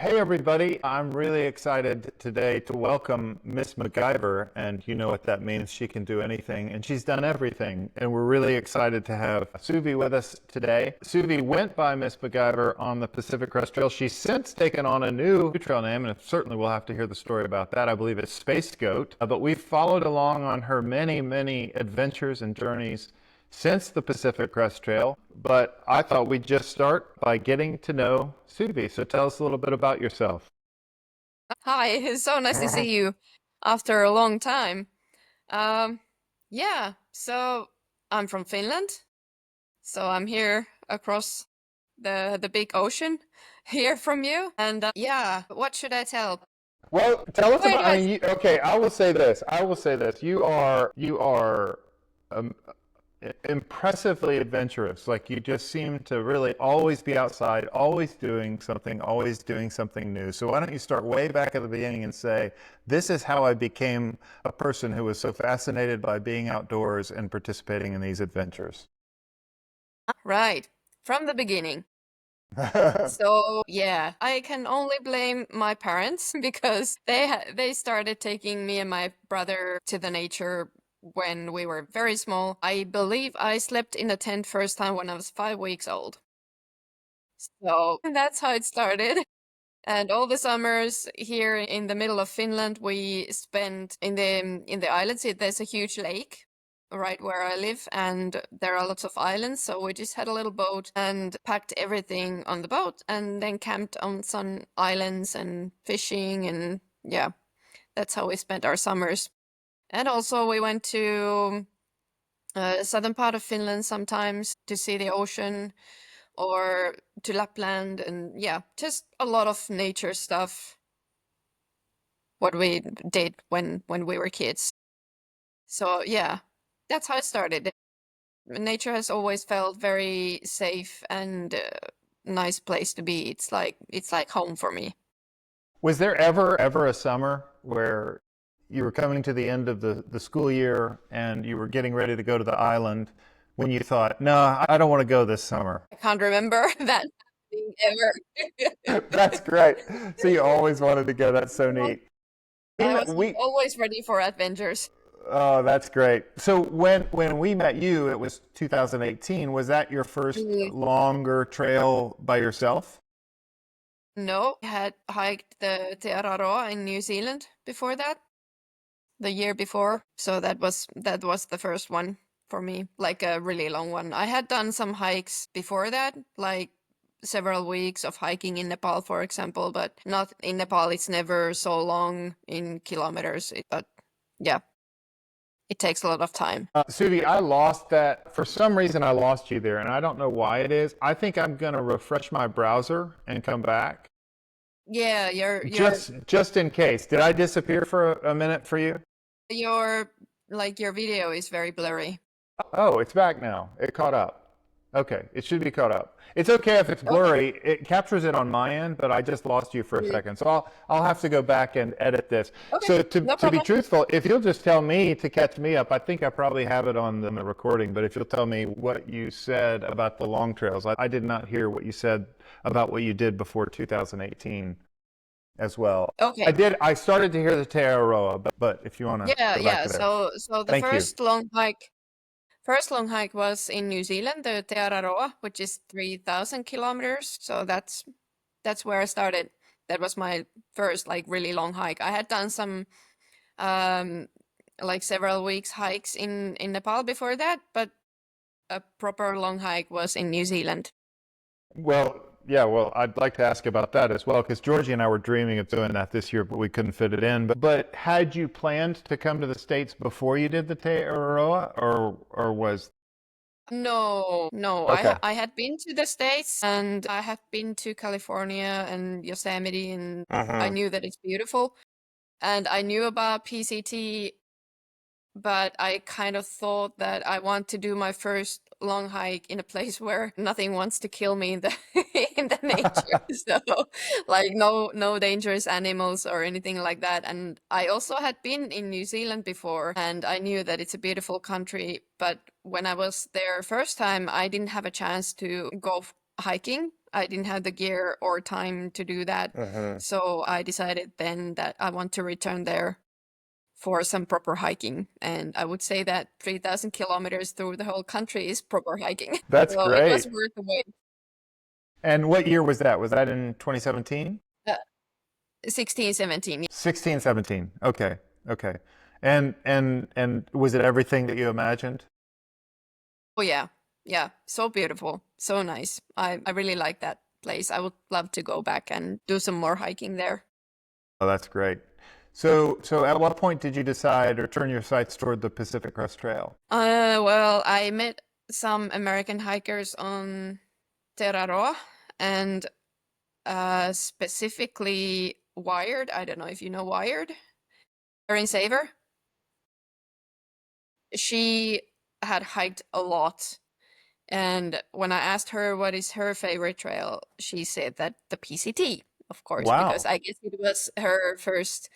Hey everybody, I'm really excited today to welcome Miss MacGyver, and you know what that means. She can do anything, and she's done everything, and we're really excited to have Suvi with us today. Suvi went by Miss MacGyver on the Pacific Crest Trail. She's since taken on a new trail name, and certainly we'll have to hear the story about that. I believe it's Space Goat, but we've followed along on her many adventures and journeys since the Pacific Crest Trail, but I thought we'd just start by getting to know Suvi. So tell us a little bit about yourself. Hi, it's so nice to see you after a long time. Um, yeah, so I'm from Finland, so I'm here across the big ocean here from you. And yeah, what should I tell? Well, tell us Where about, do I? okay, I will say this. I will say this. You are um, impressively adventurous. Like you just seem to really always be outside, always doing something new. So why don't you start way back at the beginning and say, this is how I became a person who was so fascinated by being outdoors and participating in these adventures. Right, from the beginning. So yeah, I can only blame my parents because they started taking me and my brother to the nature when we were very small. I believe I slept in a tent first time when I was 5 weeks old. So that's how it started. And all the summers here in the middle of Finland, we spent in the islands. There's a huge lake right where I live, and there are lots of islands. So we just had a little boat and packed everything on the boat, and then camped on some islands and fishing, and yeah, that's how we spent our summers. And also we went to southern part of Finland sometimes to see the ocean or to Lapland, and yeah, just a lot of nature stuff what we did when we were kids. So yeah, that's how it started. Nature has always felt very safe and nice place to be. It's like home for me. Was there ever a summer where you were coming to the end of the school year and you were getting ready to go to the island when you thought, no, I don't want to go this summer? I can't remember that happening ever. That's great. So you always wanted to go. That's so neat. I was We always ready for adventures. Oh, that's great. So when we met you, it was 2018. Was that your first Mm. longer trail by yourself? No, I had hiked the Araroa in New Zealand before that, the year before. So that was the first one for me, like a really long one. I had done some hikes before that, like several weeks of hiking in Nepal, for example, but not in Nepal. It's never so long in kilometers, but yeah, it takes a lot of time. Suvi, I lost that. For some reason, I lost you there, and I don't know why it is. I think I'm going to refresh my browser and come back. Yeah, Just in case. Did I disappear for a minute for you? your like your video is very blurry. Oh, it's back now. It caught up. Okay, it should be caught up. It's okay if it's Okay, blurry. It captures it on my end, but I just lost you for a mm, second. So I'll have to go back and edit this. okay, So no to be problem. truthful, if you'll just tell me to catch me up, I think I probably have it on the recording, but if you'll tell me what you said about the long trails. I did not hear what you said about what you did before 2018 as well. Okay. I started to hear the Te Aroa, but if you want to Yeah, go back yeah. to there. So the Thank you. first long hike was in New Zealand, the Te Araroa, which is 3,000 kilometers. So that's where I started. That was my first like really long hike. I had done some um like several weeks hikes in Nepal before that, but a proper long hike was in New Zealand. Well, yeah, well, I'd like to ask about that as well, because Georgie and I were dreaming of doing that this year, but we couldn't fit it in. But had you planned to come to the States before you did the Te Araroa, or was No, no. okay? I had been to the States and I have been to California and Yosemite, and I Uh-huh. knew that it's beautiful. And I knew about PCT, but I kind of thought that I want to do my first long hike in a place where nothing wants to kill me in the in the nature. So like no dangerous animals or anything like that. And I also had been in New Zealand before, and I knew that it's a beautiful country, but when I was there first time, I didn't have a chance to go hiking. I didn't have the gear or time to do that. So I decided then that I want to return there for some proper hiking. And I would say that 3,000 kilometers through the whole country is proper hiking. That's So it was great. worth the wait. And what year was that? Was that in 2017? Uh, 16, 17. 16, 17. Okay. Okay. And was it everything that you imagined? Oh yeah. Yeah. So beautiful. So nice. I really like that place. I would love to go back and do some more hiking there. Oh, that's great. So at what point did you decide or turn your sights toward the Pacific Crest Trail? Well, I met some American hikers on Araroa and specifically Wired. I don't know if you know Wired. Erin Saver. She had hiked a lot. And when I asked her what is her favorite trail, she said that the PCT, of course, because Wow. I guess it was her first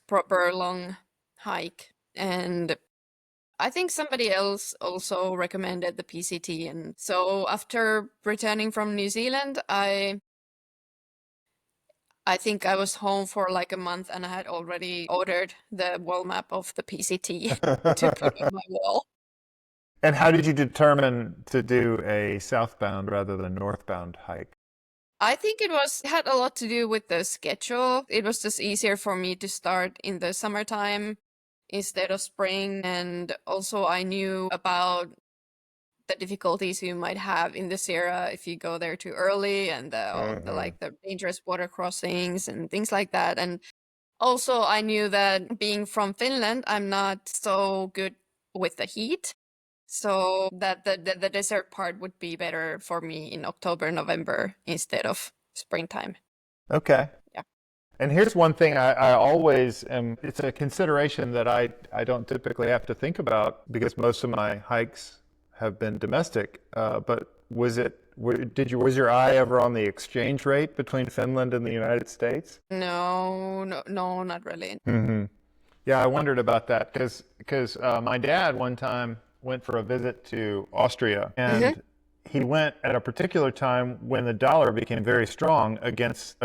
proper long hike. And I think somebody else also recommended the PCT. And so after returning from New Zealand, I think I was home for like a month and I had already ordered the wall map of the PCT to put on my wall. And how did you determine to do a southbound rather than northbound hike? I think it had a lot to do with the schedule. It was just easier for me to start in the summertime instead of spring. And also I knew about the difficulties you might have in the Sierra if you go there too early and the dangerous water crossings and things like that. And also I knew that being from Finland, I'm not so good with the heat. So that the desert part would be better for me in October, November instead of springtime. Okay. Yeah. And here's one thing I always am, it's a consideration that I don't typically have to think about because most of my hikes have been domestic. But was your eye ever on the exchange rate between Finland and the United States? No, not really. Yeah, I wondered about that because my dad one time went for a visit to Austria, and he went at a particular time when the dollar became very strong against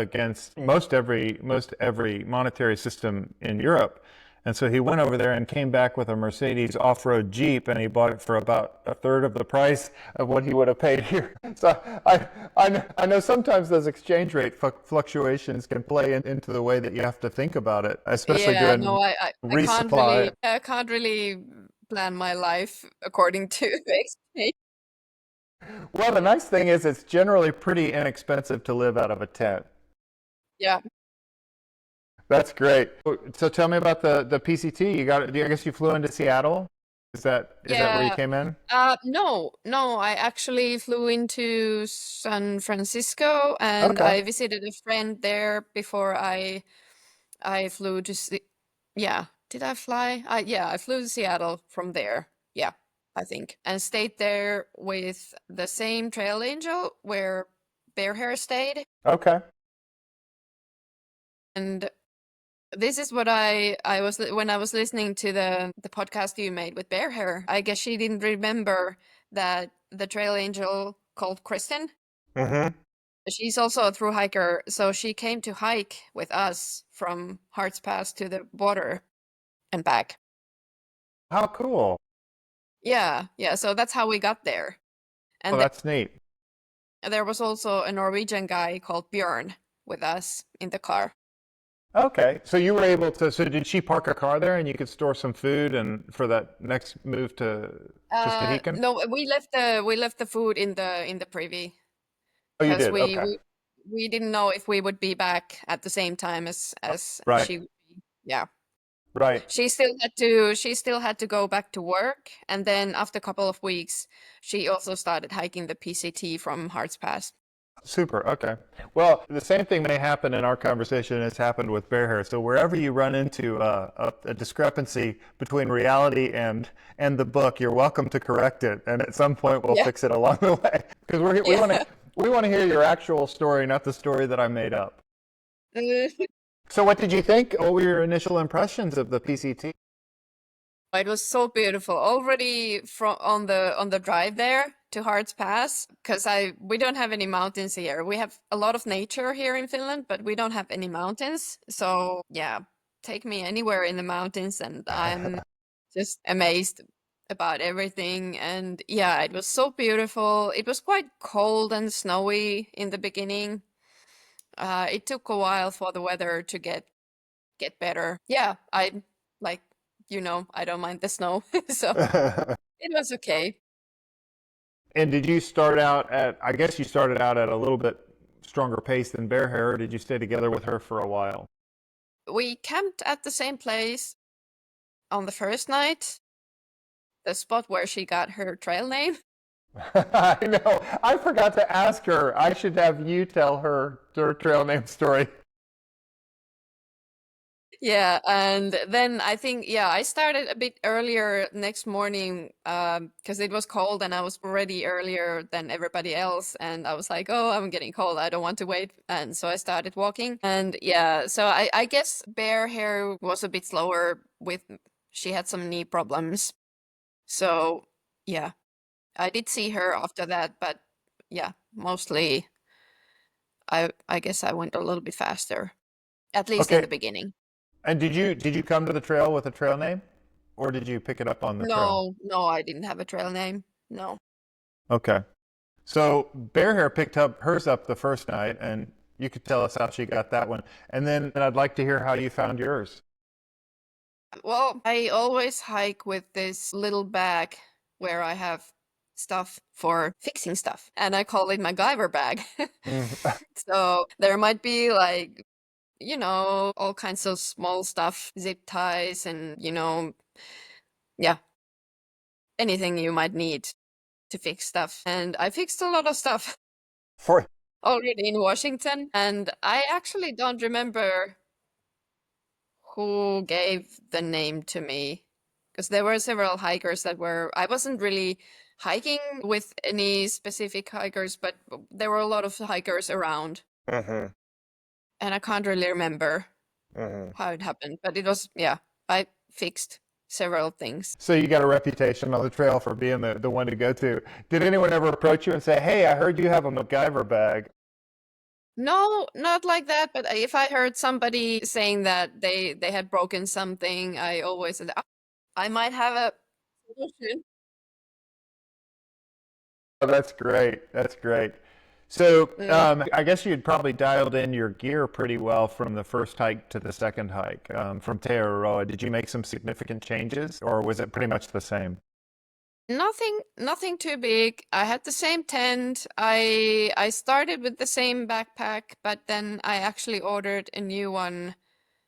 most every monetary system in Europe. And so he went over there and came back with a Mercedes off-road Jeep, and he bought it for about a third of the price of what he would have paid here. So I know sometimes those exchange rate fluctuations can play into the way that you have to think about it, especially Yeah, doing no, I resupply. can't really plan my life according to the exchange. Well, the nice thing is it's generally pretty inexpensive to live out of a tent. Yeah. That's great. So tell me about the PCT. I guess you flew into Seattle. Is that where you Yeah. came in? No, I actually flew into San Francisco and Okay. I visited a friend there before I flew to yeah, did I fly? Yeah, I flew to Seattle from there. Yeah, I think. And stayed there with the same trail angel where Bear Hair stayed. Okay. And this is what I was when I was listening to the podcast you made with Bear Hair. I guess she didn't remember that the trail angel called Kristen. Mm-hmm. She's also a thru hiker, so she came to hike with us from Hearts Pass to the border and back. How cool. Yeah, so that's how we got there. Oh, And that's neat. there was also a Norwegian guy called Björn with us in the car. Okay. So you were able to, so did she park a car there and you could store some food and for that next move to Stehekin? No, we left the food in the privy Oh, you because did. Okay. we didn't know if we would be back at the same time as Right. she would be. Yeah. Right. She still had to go back to work, and then after a couple of weeks, she also started hiking the PCT from Hearts Pass. Super. Okay. Well, the same thing may happen in our conversation as happened with Bear Hair. So wherever you run into a discrepancy between reality and the book, you're welcome to correct it, and at some point we'll Yeah. fix it along the way because we want to hear your actual story, not the story that I made up. So what did you think? What were your initial impressions of the PCT? It was so beautiful already from on the drive there to Hart's Pass because we don't have any mountains here. We have a lot of nature here in Finland, but we don't have any mountains. So yeah, take me anywhere in the mountains and I'm just amazed about everything. And yeah, it was so beautiful. It was quite cold and snowy in the beginning. It took a while for the weather to get better. Yeah, I like, I don't mind the snow. So it was okay. And did you start out at, I guess you started out at a little bit stronger pace than Bear Hair, or did you stay together with her for a while? We camped at the same place on the first night, the spot where she got her trail name. I know. I forgot to ask her. I should have you tell her trail name story. Yeah, and then I think, yeah, I started a bit earlier next morning because it was cold and I was ready earlier than everybody else. And I was like, oh, I'm getting cold. I don't want to wait. And so I started walking. And yeah, so I guess Bear Hair was a bit slower she had some knee problems. So yeah, I did see her after that. But yeah, mostly I guess I went a little bit faster, at least in Okay. the beginning. And did you come to the trail with a trail name, or did you pick it up on the trail? No, I didn't have a trail name. No. Okay. So Bear Hair picked up hers up the first night, and you could tell us how she got that one. And then I'd like to hear how you found yours. Well, I always hike with this little bag where I have stuff for fixing stuff, and I call it McGyver bag. Mm. So there might be like, all kinds of small stuff, zip ties, and, yeah, anything you might need to fix stuff. And I fixed a lot of stuff For already in Washington, and I actually don't remember who gave the name to me because there were several hikers I wasn't really hiking with any specific hikers, but there were a lot of hikers around. Mm-hmm. And I can't really remember Mm-hmm. how it happened, but it was, yeah, I fixed several things. So you got a reputation on the trail for being the one to go to. Did anyone ever approach you and say, "Hey, I heard you have a MacGyver bag"? No, not like that, but if I heard somebody saying that they had broken something, I always said, "Ah, I might have a solution." Oh, that's great. That's great. So Mm. I guess you'd probably dialed in your gear pretty well from the first hike to the second hike from Te Araroa. Did you make some significant changes, or was it pretty much the same? Nothing too big. I had the same tent. I started with the same backpack, but then I actually ordered a new one,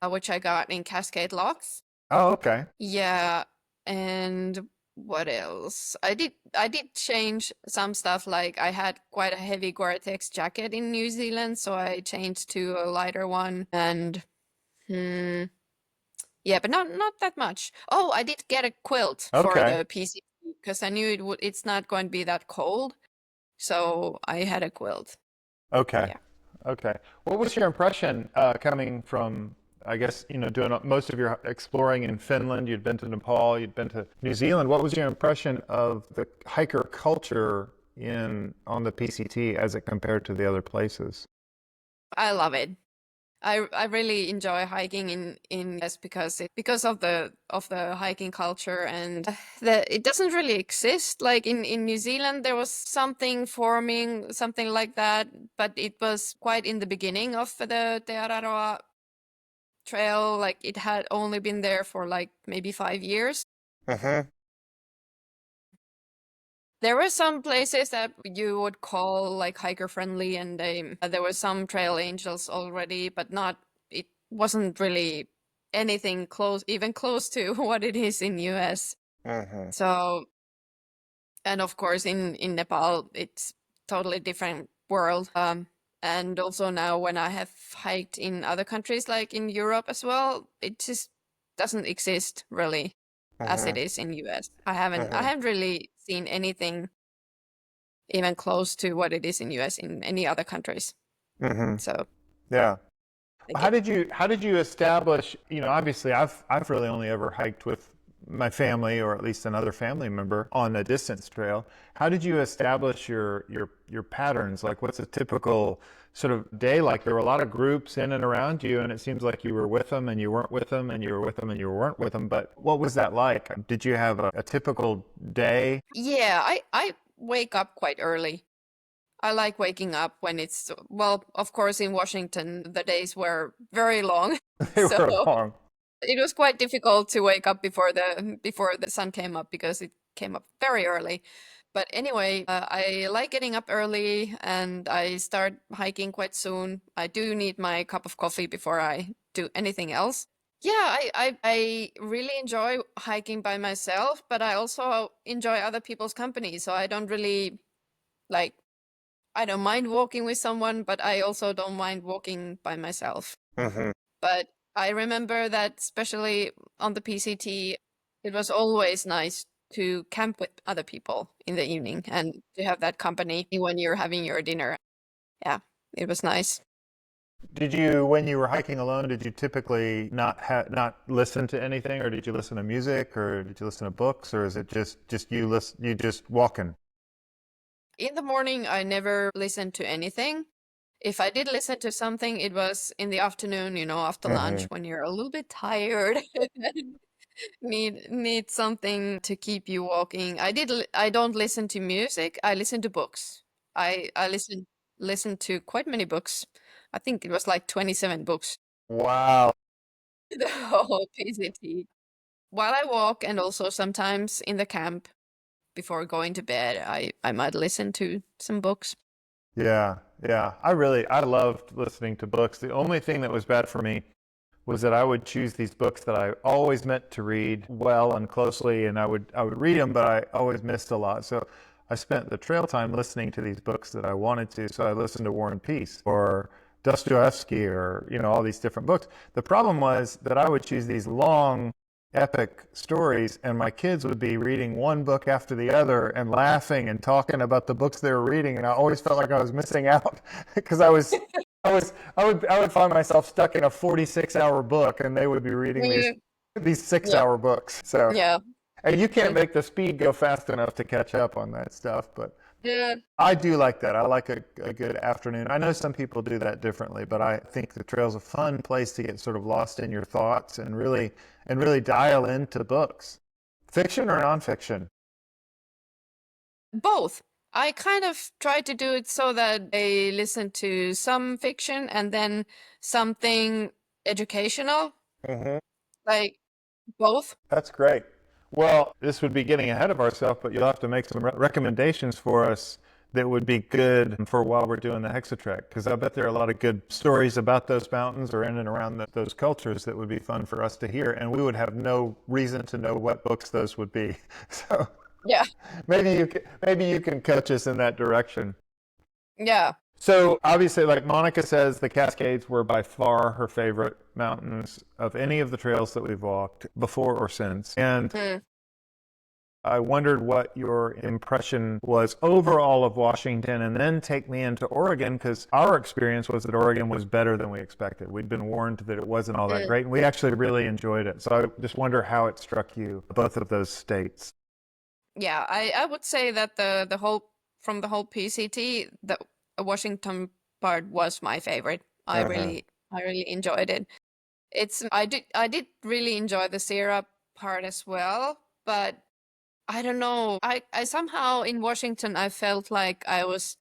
which I got in Cascade Locks. Oh, okay. Yeah, and what else? I did change some stuff, like I had quite a heavy Gore-Tex jacket in New Zealand, so I changed to a lighter one. And hmm, yeah, but not that much. Oh, I did get a quilt for Okay. the PC because I knew it's not going to be that cold. So I had a quilt. Okay. Yeah. Okay. What was your impression coming from, I guess, doing most of your exploring in Finland? You'd been to Nepal, you'd been to New Zealand. What was your impression of the hiker culture on the PCT as it compared to the other places? I love it. I really enjoy hiking in US because of the hiking culture, and it doesn't really exist like in New Zealand. There was something forming, something like that, but it was quite in the beginning of the Te Araroa trail. Like it had only been there for like maybe 5 years. Mm-hmm. There were some places that you would call like hiker friendly, and there were some trail angels already, but not. It wasn't really anything even close to what it is in US. Mm-hmm. So, and of course in Nepal, it's totally different world. And also now when I have hiked in other countries like in Europe as well, it just doesn't exist really as it Mm-hmm. is in US. I Mm-hmm. haven't really seen anything even close to what it is in US in any other countries. Mm-hmm. So Yeah. I How get did you establish, obviously I've really only ever hiked with my family, or at least another family member, on a distance trail. How did you establish your patterns? Like, what's a typical sort of day like? There were a lot of groups in and around you, and it seems like you were with them and you weren't with them, and you were with them and you weren't with them. But what was that like? Did you have a typical day? Yeah, I wake up quite early. I like waking up when it's, well, of course, in Washington, the days were very long. They So were long. it was quite difficult to wake up before the sun came up because it came up very early. But anyway, I like getting up early and I start hiking quite soon. I do need my cup of coffee before I do anything else. Yeah, I really enjoy hiking by myself, but I also enjoy other people's company. So I don't really like, I don't mind walking with someone, but I also don't mind walking by myself. Hmm. But I remember that especially on the PCT, it was always nice to camp with other people in the evening and to have that company when you're having your dinner. Yeah, it was nice. Did you, when you were hiking alone, did you typically not listen to anything, or did you listen to music, or did you listen to books, or is it just you just walking? In the morning, I never listened to anything. If I did listen to something, it was in the afternoon, after lunch Hmm. when you're a little bit tired and need something to keep you walking. I don't listen to music. I listen to books. I listen to quite many books. I think it was like 27 books. Wow. The whole PCT. While I walk and also sometimes in the camp before going to bed, I might listen to some books. Yeah, yeah. I loved listening to books. The only thing that was bad for me was that I would choose these books that I always meant to read well and closely, and I would read them, but I always missed a lot. So I spent the trail time listening to these books that I wanted to. So I listened to War and Peace or Dostoevsky, or all these different books. The problem was that I would choose these long epic stories, and my kids would be reading one book after the other and laughing and talking about the books they were reading, and I always felt like I was missing out because I would find myself stuck in a 46-hour book, and they would be reading these Mm, these yeah, 6-hour books. So, yeah, and you can't and make the speed go fast enough to catch up on that stuff, but yeah. I do like that. I like a good afternoon. I know some people do that differently, but I think the trail's a fun place to get sort of lost in your thoughts and really dial into books. Fiction or nonfiction? Both. I kind of try to do it so that I listen to some fiction and then something educational, Hmm. like both. That's great. Well, this would be getting ahead of ourselves, but you'll have to make some recommendations for us that would be good for while we're doing the Hexatrek, because I bet there are a lot of good stories about those mountains or in and around those cultures that would be fun for us to hear, and we would have no reason to know what books those would be. So Yeah, maybe you can coach us in that direction. yeah. So obviously, like Monica says, the Cascades were by far her favorite mountains of any of the trails that we've walked before or since. And Mm. I wondered what your impression was overall of Washington, and then take me into Oregon, because our experience was that Oregon was better than we expected. We'd been warned that it wasn't all that Mm. great, and we actually really enjoyed it. So I just wonder how it struck you, both of those states. Yeah, I would say that the whole from the whole PCT, the Washington part was my favorite. Uh-huh. I really enjoyed it. I did really enjoy the Sierra part as well, but I don't know. I somehow in Washington I felt like I was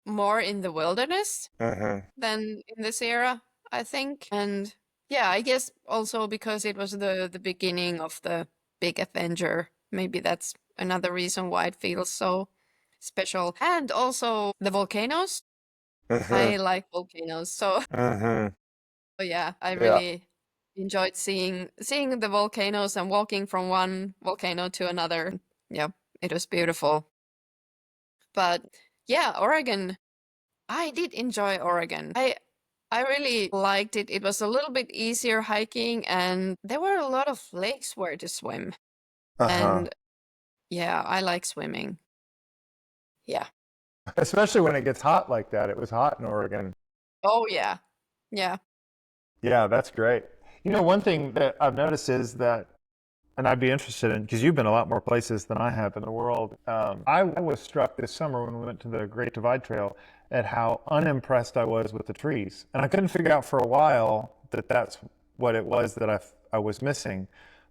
more in the wilderness Uh-huh. than in the Sierra, I think. And yeah, I guess also because it was the beginning of the big adventure. Maybe that's another reason why it feels so special. And also the volcanoes. Uh-huh. I like volcanoes. So Uh-huh. yeah, I Yeah. really enjoyed seeing the volcanoes and walking from one volcano to another. Yeah, it was beautiful. But yeah, Oregon, I did enjoy Oregon. I really liked it. It was a little bit easier hiking and there were a lot of lakes where to swim. Uh-huh. And yeah, I like swimming. Yeah. Especially when it gets hot like that. It was hot in Oregon. Oh yeah. Yeah. Yeah, that's great. One thing that I've noticed is that and I'd be interested in, because you've been a lot more places than I have in the world. I was struck this summer when we went to the Great Divide Trail at how unimpressed I was with the trees. And I couldn't figure out for a while that that's what it was that I was missing.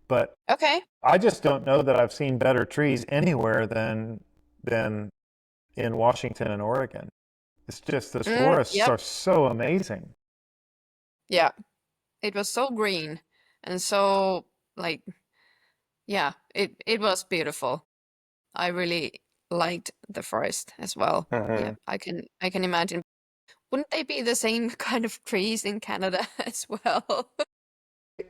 But Okay. I just don't know that I've seen better trees anywhere than in Washington and Oregon. It's just those forests Yep. are so amazing. Yeah. It was so green and so like, yeah, it was beautiful. I really liked the forest as well. Yeah, Mhm. I can imagine. Wouldn't they be the same kind of trees in Canada as well?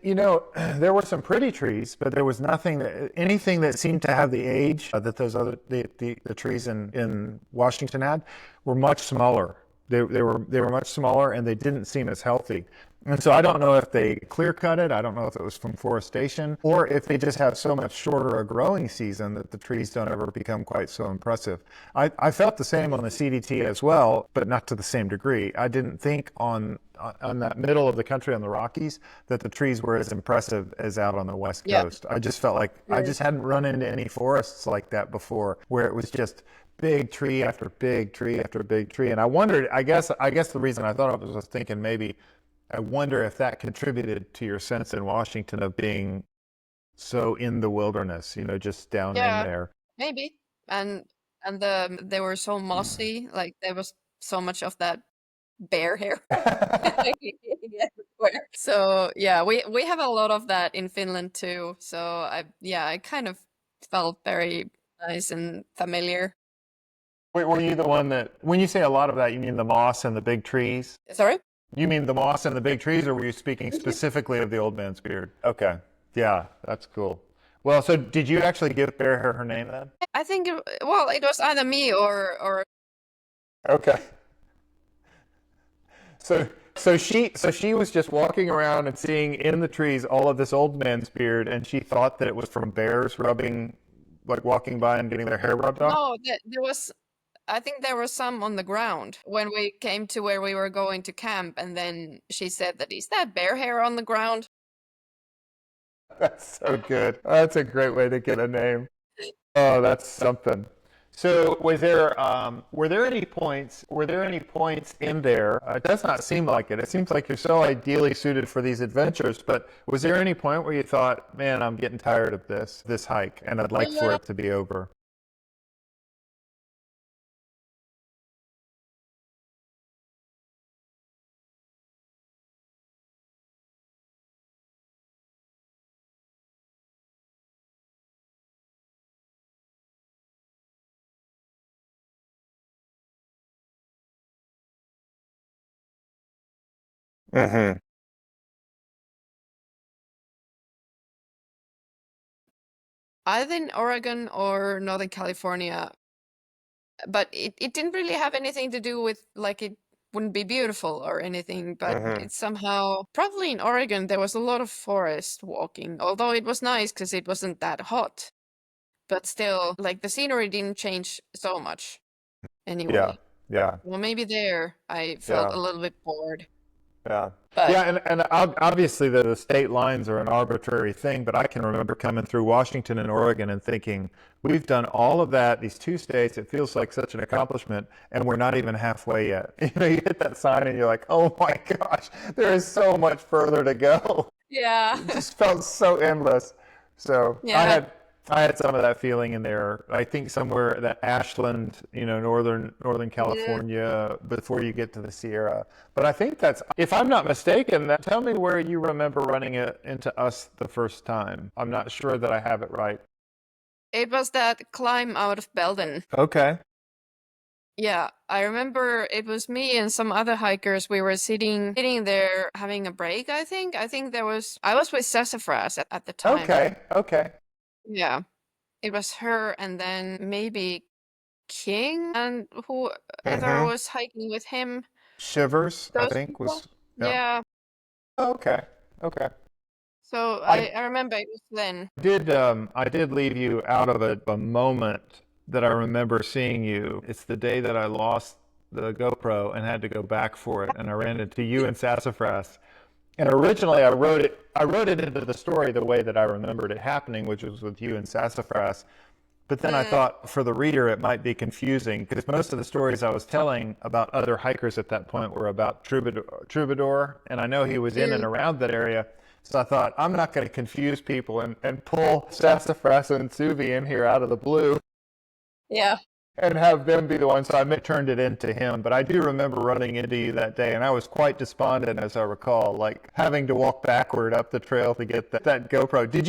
You know, there were some pretty trees, but there was anything that seemed to have the age that those the trees in Washington had were much smaller. They were much smaller and they didn't seem as healthy. And so I don't know if they clear cut it. I don't know if it was from forestation or if they just have so much shorter a growing season that the trees don't ever become quite so impressive. I felt the same on the CDT as well, but not to the same degree. I didn't think on that middle of the country on the Rockies that the trees were as impressive as out on the West Yeah. Coast. I just felt like I just hadn't run into any forests like that before, where it was just big tree after big tree after big tree. And I wondered, I guess the reason I thought of it was thinking maybe I wonder if that contributed to your sense in Washington of being so in the wilderness, just down in Yeah, there. maybe. And they were so mossy, like there was so much of that bear hair everywhere. So yeah, we have a lot of that in Finland too. So I kind of felt very nice and familiar. Wait, were you the one that, when you say a lot of that, you mean the moss and the big trees? Sorry? You mean the moss and the big trees, or were you speaking specifically of the old man's beard? Okay. Yeah, that's cool. Well, so did you actually give Bear her name then? I think well, it was either me or Okay. So she was just walking around and seeing in the trees all of this old man's beard, and she thought that it was from bears rubbing, like walking by and getting their hair rubbed off. no, there was I think there was some on the ground when we came to where we were going to camp, and then she said that is that bear hair on the ground? That's so good. That's a great way to get a name. Oh, that's something. So, were there any points in there? It does not seem like it. It seems like you're so ideally suited for these adventures. But was there any point where you thought, "Man, I'm getting tired of this hike, and I'd like for Yeah. it to be over"? Hmm. Either in Oregon or Northern California, but it didn't really have anything to do with like it wouldn't be beautiful or anything, but Hmm. it's somehow probably in Oregon there was a lot of forest walking, although it was nice because it wasn't that hot, but still like the scenery didn't change so much Yeah, anyway. yeah. Well, maybe there I felt Yeah. a little bit bored, Yeah. but Yeah, and obviously the state lines are an arbitrary thing, but I can remember coming through Washington and Oregon and thinking, we've done all of that, these two states, it feels like such an accomplishment, and we're not even halfway yet. You hit that sign and you're like, oh my gosh, there is so much further to go. yeah. It just felt so endless. So I Yeah. had I had some of that feeling in there. I think somewhere that Ashland, northern Mm. California, before you get to the Sierra. But I think that's, if I'm not mistaken, tell me where you remember running it into us the first time. I'm not sure that I have it right. It was that climb out of Belden. Okay. Yeah, I remember it was me and some other hikers. We were sitting there having a break, I think. I was with Sassafras at the time. Okay. Okay. Yeah. It was her and then maybe King and whoever Mm-hmm. was hiking with him. Shivers, I Those think people. was, yeah. Yeah. Okay. Okay. So I I remember it was then. I did leave you out of a moment that I remember seeing you. It's the day that I lost the GoPro and had to go back for it, and I ran into you and Sassafras, And originally I wrote it into the story the way that I remembered it happening, which was with you and Sassafras. But then I Mm, thought for the reader it might be confusing because most of the stories I was telling about other hikers at that point were about Troubadour, and I know he was in and mm, around that area. So I thought I'm not going to confuse people and pull Sassafras and Suvi in here out of the blue yeah. and have them be the ones. So I turned it into him. But I do remember running into you that day, and I was quite despondent, as I recall, like having to walk backward up the trail to get that GoPro. Did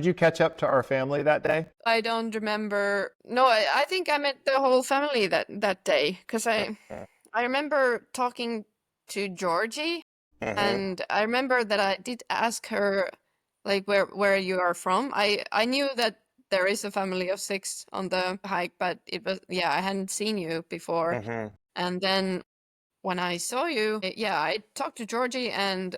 you catch up to our family that day? I don't remember. No, I think I met the whole family that day because I remember talking to Georgie, Mm-hmm. and I remember that I did ask her like where you are from. I knew that there is a family of six on the hike, but it was yeah, I hadn't seen you before. Mm-hmm. And then when I saw you, yeah, I talked to Georgie and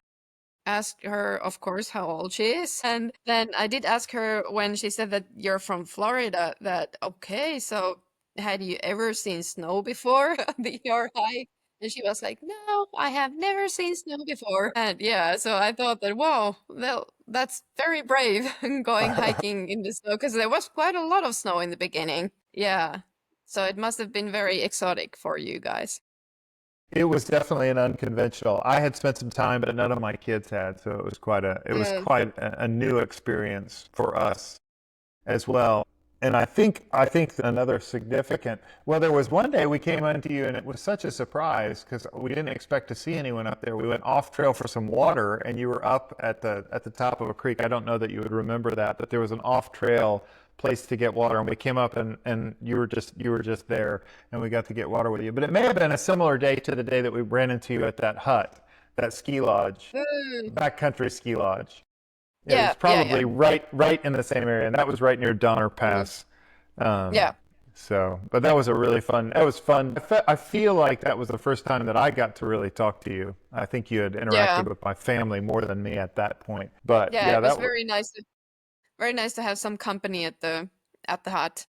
asked her, of course, how old she is. And then I did ask her when she said that you're from Florida, that, okay, so had you ever seen snow before on your hike? And she was like, no, I have never seen snow before. And yeah, so I thought that, wow, well, that's very brave going hiking in the snow because there was quite a lot of snow in the beginning. Yeah. So it must have been very exotic for you guys. It was definitely an unconventional. I had spent some time, but none of my kids had, so it was Mm, quite a new experience for us as well. And I think another significant. Well, there was one day we came into you, and it was such a surprise because we didn't expect to see anyone up there. We went off trail for some water, and you were up at the top of a creek. I don't know that you would remember that, but there was an off trail place to get water, and we came up and you were just there, and we got to get water with you. But it may have been a similar day to the day that we ran into you at that hut, that ski lodge, mm, backcountry ski lodge. It yeah, was yeah, yeah. probably right in the same area, and that was right near Donner Mm, Pass. Um, yeah. but that was a really fun. That was fun. I feel like that was the first time that I got to really talk to you. I think you had Yeah. interacted with my family more than me at that point. But Yeah, yeah, it was very nice to have some company at the hut.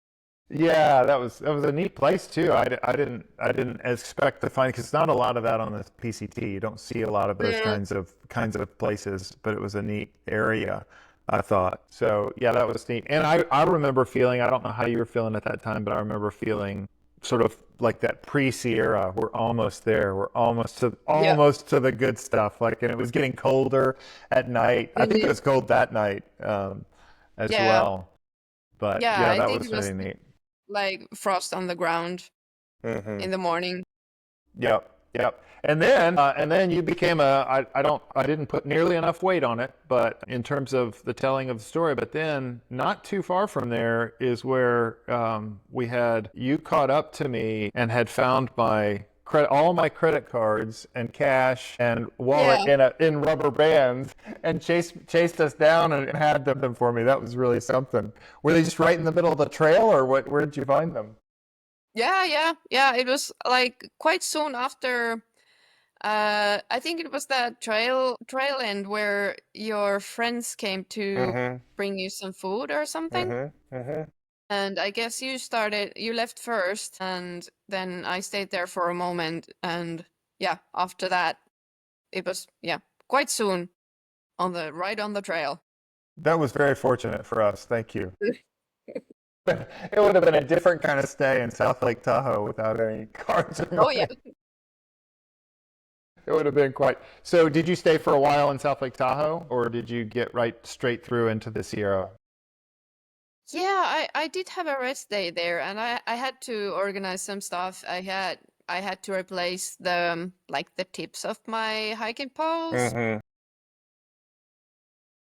yeah, that was a neat place too. I didn't expect to find because not a lot of that on the PCT. You don't see a lot of those Mm, kinds of places, but it was a neat area, I thought. So yeah, that was neat. And I remember feeling, I don't know how you were feeling at that time, but I remember feeling sort of like that pre-Sierra. We're almost there. We're yeah. almost to the good stuff. Like, and it was getting colder at night. I think it Mhm. was cold that night, as Yeah. well. But Yeah, yeah, I that think was it was really neat. like frost on the ground Hmm. in the morning. Yep, yep. And then you became I didn't put nearly enough weight on it, but in terms of the telling of the story, but then not too far from there is where we had you caught up to me and had found all my credit cards and cash and wallet Yeah. in rubber bands and chased us down and had them for me. That was really something. Were they just right in the middle of the trail, or what? Where did you find them? Yeah, yeah. Yeah, it was like quite soon after I think it was that trail end where your friends came to Mm-hmm. bring you some food or something. Mm-hmm. Mm-hmm. And I guess you left first, and then I stayed there for a moment. And yeah, after that, it was, yeah, quite soon right on the trail. That was very fortunate for us. Thank you. It would have been a different kind of stay in South Lake Tahoe without any cards or Oh, yeah. money. It would have been quite. So, did you stay for a while in South Lake Tahoe, or did you get right straight through into the Sierra? Yeah, I did have a rest day there, and I had to organize some stuff. I had to replace like the tips of my hiking poles Mm-hmm.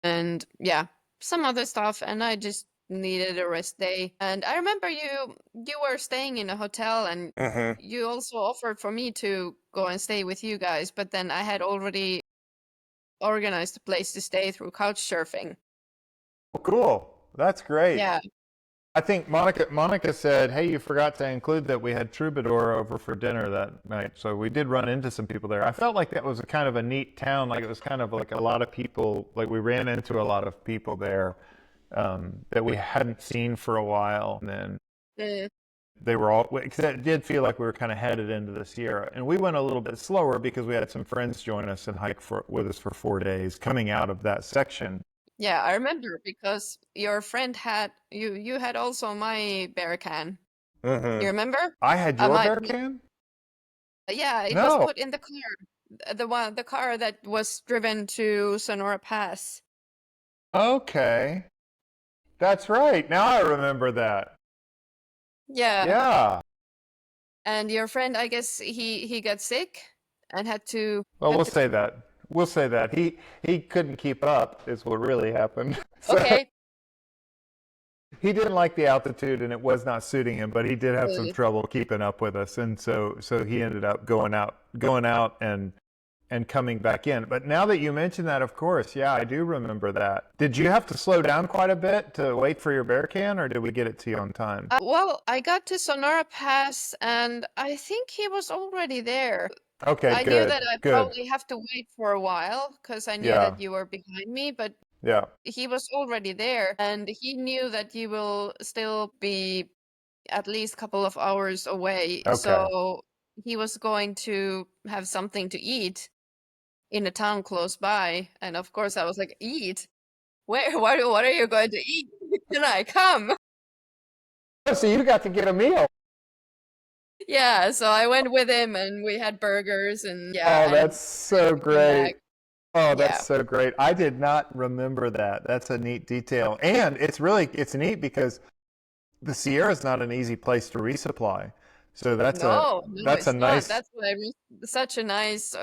and yeah, some other stuff, and I just needed a rest day. And I remember you were staying in a hotel, and Mm-hmm. you also offered for me to go and stay with you guys, but then I had already organized a place to stay through couch surfing. Cool. That's great. Yeah. I think Monica said, "Hey, you forgot to include that we had Troubadour over for dinner that night." So we did run into some people there. I felt like that was a kind of a neat town. Like it was kind of like a lot of people. Like we ran into a lot of people there that we hadn't seen for a while. And then Mm. they were all, because it did feel like we were kind of headed into the Sierra. And we went a little bit slower because we had some friends join us and hike with us for 4 days coming out of that section. Yeah, I remember because your friend had you had also my bear can. You remember? I had I your might bear can? yeah, it was No. put in the car. The car that was driven to Sonora Pass. Okay. That's right. Now I remember that. Yeah. Yeah. And your friend, I guess he got sick and Well, had we'll to say that. We'll say that. He couldn't keep up is what really happened. So okay. he didn't like the altitude and it was not suiting him, but he did have some Good. trouble keeping up with us. And so he ended up going out and coming back in. But now that you mention that, of course, yeah, I do remember that. Did you have to slow down quite a bit to wait for your bear can, or did we get it to you on time? Well, I got to Sonora Pass and I think he was already there. Okay, I knew good, that I good. probably have to wait for a while because I knew Yeah, that you were behind me, but yeah. he was already there and he knew that you will still be at least a couple of hours away. Okay. So he was going to have something to eat in a town close by. And of course, I was like, eat? Where? What are you going to eat? Can I come? Oh, so you got to get a meal. Yeah, so I went with him and we had burgers and Oh, yeah, that's and so we came back. great. Oh, that's Yeah. so great. I did not remember that. That's a neat detail. And it's neat because the Sierra is not an easy place to resupply. So No, no, that's a it's not. nice. That's why such a nice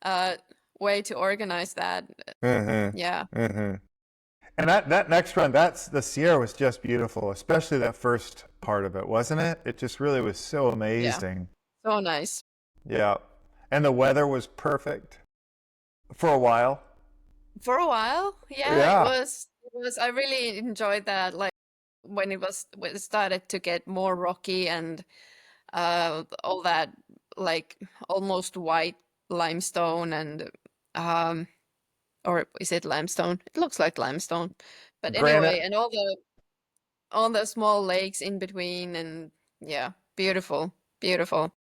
uh way to organize that. Hmm. Yeah. Hmm. And that next run, that's the Sierra was just beautiful, especially that first part of it, wasn't it? It just really was so Yeah. amazing. So nice. Yeah. And the weather was perfect for a while. For a while, yeah, Yeah. it was I really enjoyed that like when it started to get more rocky and all that like almost white limestone and um or is it limestone? It looks like limestone. But anyway, Granite. and all the small lakes in between and yeah, beautiful, beautiful.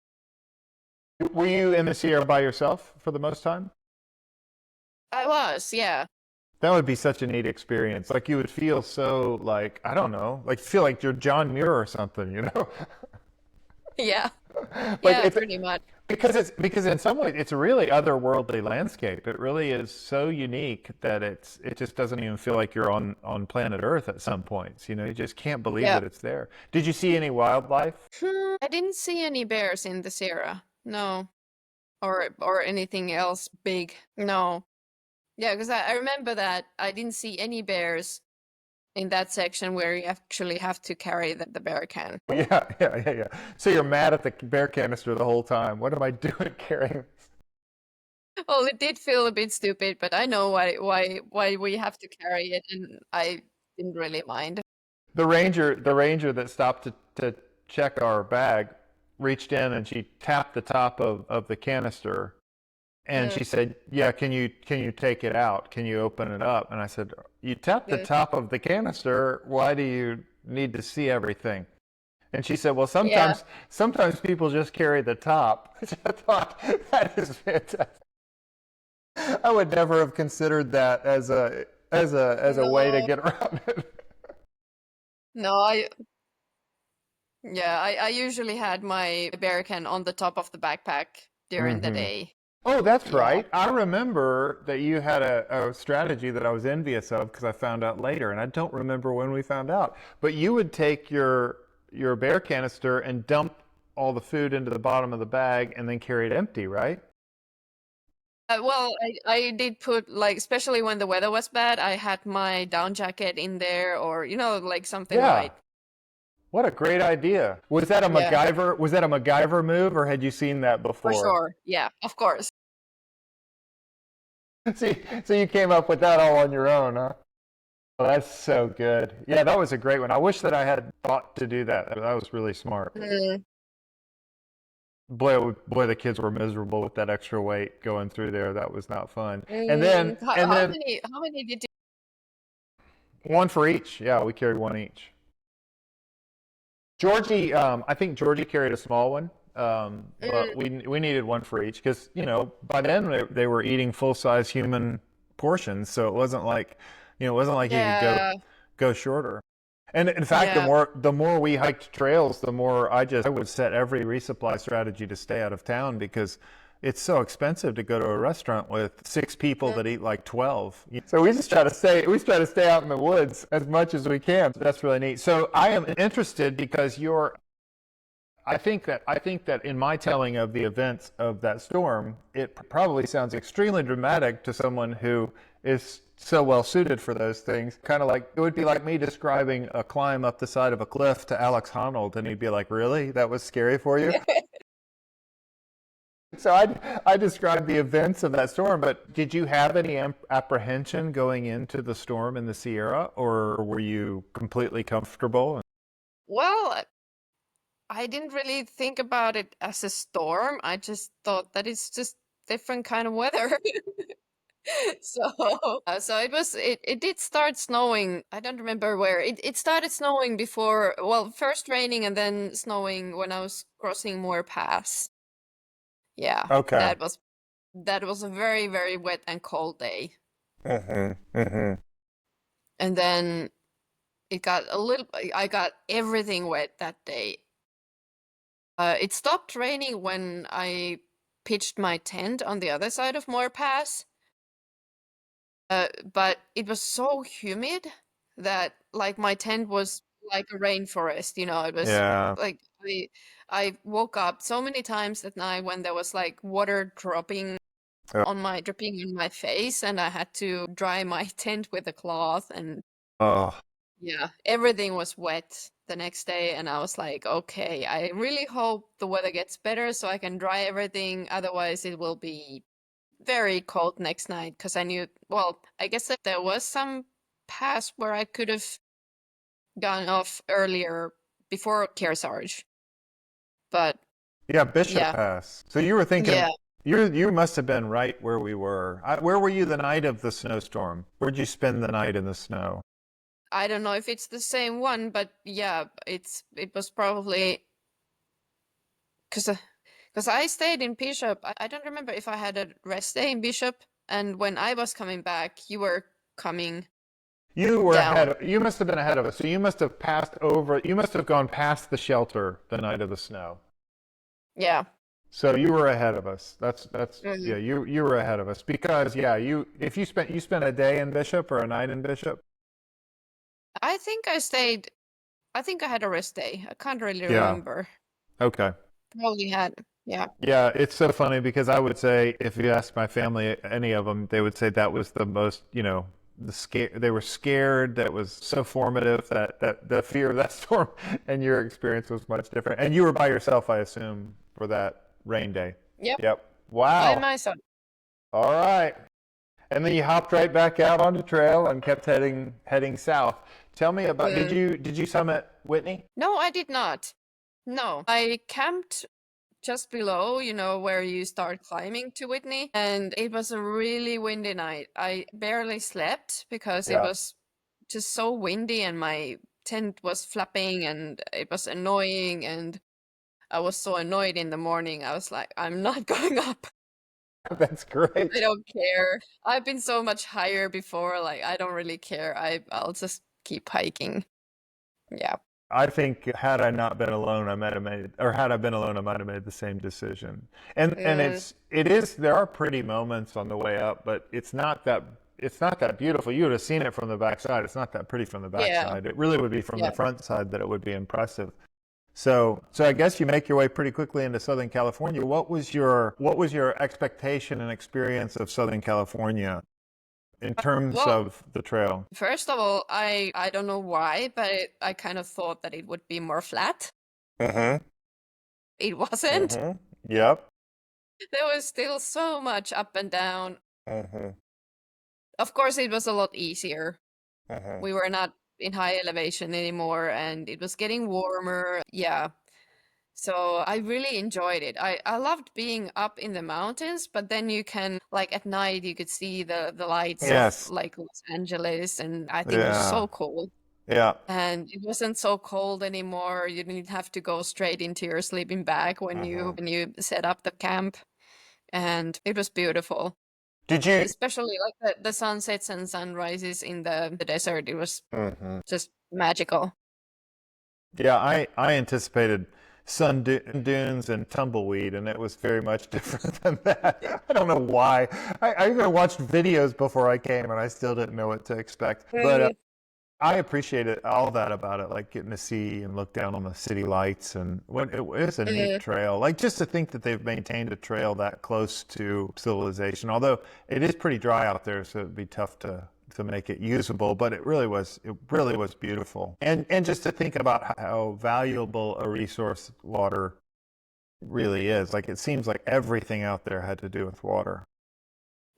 Were you in the Sierra by yourself for the most time? I was, yeah. That would be such a neat experience. Like you would feel so like, I don't know, like feel like you're John Muir or something, you know? Yeah. Like Yeah, it's pretty much. because in some ways it's a really otherworldly landscape. It really is so unique that it just doesn't even feel like you're on planet Earth at some points. You know, you just can't believe Yeah. that it's there. Did you see any wildlife? I didn't see any bears in the Sierra. No. Or anything else big. No. Yeah, because I remember that I didn't see any bears in that section where you actually have to carry the bear can. Yeah, yeah, yeah, yeah. So you're mad at the bear canister the whole time. What am I doing carrying this? Well, it did feel a bit stupid, but I know why we have to carry it, and I didn't really mind. The ranger that stopped to check our bag reached in and she tapped the top of the canister and Mm, she said, "Yeah, can you take it out? Can you open it up?" And I said, "You tapped the good. top of the canister. Why do you need to see everything?" And she said, "Well, Yeah. sometimes people just carry the top." Which I thought that is fantastic. I would never have considered that as a way to No, get around it. no, yeah, I usually had my bear can on the top of the backpack during the Hmm. day. Oh, that's Yeah. right. I remember that you had a strategy that I was envious of because I found out later, and I don't remember when we found out. But you would take your bear canister and dump all the food into the bottom of the bag and then carry it empty, right? Well, I did put like, especially when the weather was bad, I had my down jacket in there, or like something Yeah. light. What a great idea. Yeah, Was that a MacGyver move, or had you seen that for before? sure. Yeah, of course. See, so you came up with that all on your own, huh? Oh, that's so good. Yeah, that was a great one. I wish that I had thought to do that. That was really smart. Mm. Boy, the kids were miserable with that extra weight going through there. That was not fun. And then, How, and then how many did you? one for each. Yeah, we carried one each. Georgie, I think Georgie carried a small one, but Mm, we needed one for each because by then they were eating full size human portions, so it wasn't like it wasn't like you could yeah, go shorter. And in fact, yeah. the more we hiked trails, the more I would set every resupply strategy to stay out of town because it's so expensive to go to a restaurant with 6 people Mm. that eat like 12. So we try to stay out in the woods as much as we can. That's really neat. So I am interested because I think that in my telling of the events of that storm, it probably sounds extremely dramatic to someone who is so well suited for those things. Kind of like it would be like me describing a climb up the side of a cliff to Alex Honnold, and he'd be like, "Really? That was scary for you?" So I described the events of that storm, but did you have any apprehension going into the storm in the Sierra, or were you completely comfortable? Well, I didn't really think about it as a storm. I just thought that it's just different kind of weather. So, so it did start snowing. I don't remember where. It started snowing before, well, first raining and then snowing when I was crossing Moore Pass. Yeah, Okay. that was a very, very wet and cold day. Mm-hmm. Mm-hmm. And then it got a little, I got everything wet that day. It stopped raining when I pitched my tent on the other side of Moore Pass. But it was so humid that like my tent was like a rainforest, it was Yeah. like I woke up so many times at night when there was like water dripping on my face and I had to dry my tent with a cloth and Oh. yeah, everything was wet the next day and I was like, okay, I really hope the weather gets better so I can dry everything, otherwise it will be very cold next night because I knew, well, I guess that there was some pass where I could have gone off earlier before Kearsarge. But Yeah, Bishop yeah, Pass. So you were thinking yeah, you must have been right where we were. Where were you the night of the snowstorm? Where'd you spend the night in the snow? I don't know if it's the same one, but yeah, it was probably because I stayed in Bishop. I don't remember if I had a rest day in Bishop, and when I was coming back, you were coming You were down. you must have been ahead of us. So you must have you must have gone past the shelter the night of the snow. Yeah. So you were ahead of us. Mhm. Yeah, you were ahead of us because yeah, if you spent a day in Bishop or a night in Bishop. I think I stayed. I think I had a rest day. I can't really Yeah. remember. Okay. Probably had. Yeah. Yeah, it's so funny because I would say if you ask my family, any of them, they would say that was the most, they were scared. That was so formative that the fear of that storm and your experience was much different. And you were by yourself, I assume, for that rain day. Yep. Yep. By Wow. myself. All right. And then you hopped right back out on the trail and kept heading south. Tell me about Mm. did you summit Whitney? No, I did not. No, I camped just below, where you start climbing to Whitney, and it was a really windy night. I barely slept because it Yeah. was just so windy and my tent was flapping and it was annoying and I was so annoyed in the morning. I was like, I'm not going up. That's I great. don't care. I've been so much higher before, like I don't really care. I'll just keep hiking. Yeah. I think had I not been alone, I might have made, or had I been alone, I might have made the same decision. And Mm, it is there are pretty moments on the way up, but it's not that beautiful. You would have seen it from the backside. It's not that pretty from the yeah. backside. It really would be from the Yeah. front side that it would be impressive. So I guess you make your way pretty quickly into Southern California. What was your expectation and experience of Southern California in terms Well, of the trail? first of all, I don't know why, but I kind of thought that it would be more flat. Mm-hmm. It wasn't. Mm-hmm. Yep. There was still so much up and down. Mm-hmm. Of course, it was a lot easier. Mm-hmm. We were not in high elevation anymore and it was getting warmer. Yeah. So I really enjoyed it. I loved being up in the mountains, but then you can like at night you could see the lights of Yes. like Los Angeles and I think it was Yeah. so cool. Yeah. and it wasn't so cold anymore. You didn't have to go straight into your sleeping bag when you set up the camp, and it was beautiful. Did you? Especially like the sunsets and sunrises in the desert. It was Mhm. just magical. Yeah, I anticipated dunes and tumbleweed, and it was very much different than that. I don't know why. I even watched videos before I came, and I still didn't know what to expect. But Mm, I appreciated all that about it, like getting to see and look down on the city lights, and when it was a neat mm, trail. Like just to think that they've maintained a trail that close to civilization, although it is pretty dry out there, so it'd be tough to make it usable. But it really was beautiful, and just to think about how valuable a resource water really is. Like it seems like everything out there had to do with water.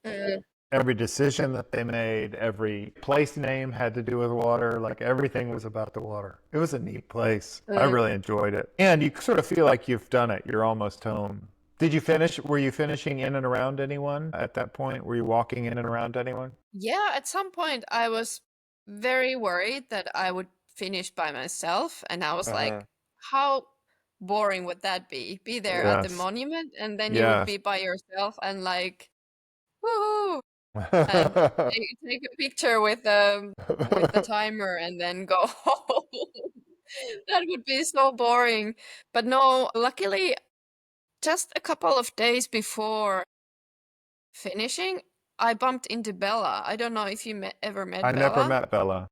mm, Every decision that they made, every place name had to do with water. Like everything was about the water. It was a neat place. I mm. really enjoyed it. And you sort of feel like you've done it. You're almost home. Did you finish? Were you finishing in and around anyone at that point? Were you walking in and around anyone? Yeah, at some point I was very worried that I would finish by myself, and I was Uh-huh. like, how boring would that be? Be there at the Yes. monument, and then you would Yes. be by yourself and like, woohoo, and take a picture with the timer and then go home. That would be so boring. But no, luckily, just a couple of days before finishing, I bumped into Bella. I don't know if you ever I met never Bella. met Bella.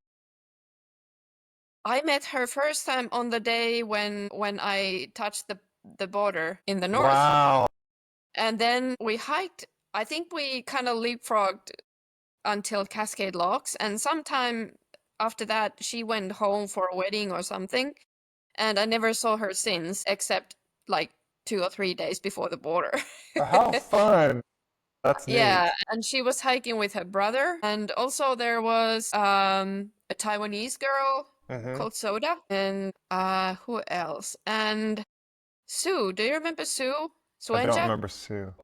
I met her first time on the day when I touched the border in the north. Wow. And then we hiked. I think we kind of leapfrogged until Cascade Locks, and sometime after that she went home for a wedding or something, and I never saw her since, except like 2 or 3 days before the border. How fun. That's Yeah, neat. and she was hiking with her brother, and also there was a Taiwanese girl Hmm. called Soda, and who else? And Sue. Do you remember Sue I don't Suenja? remember Sue.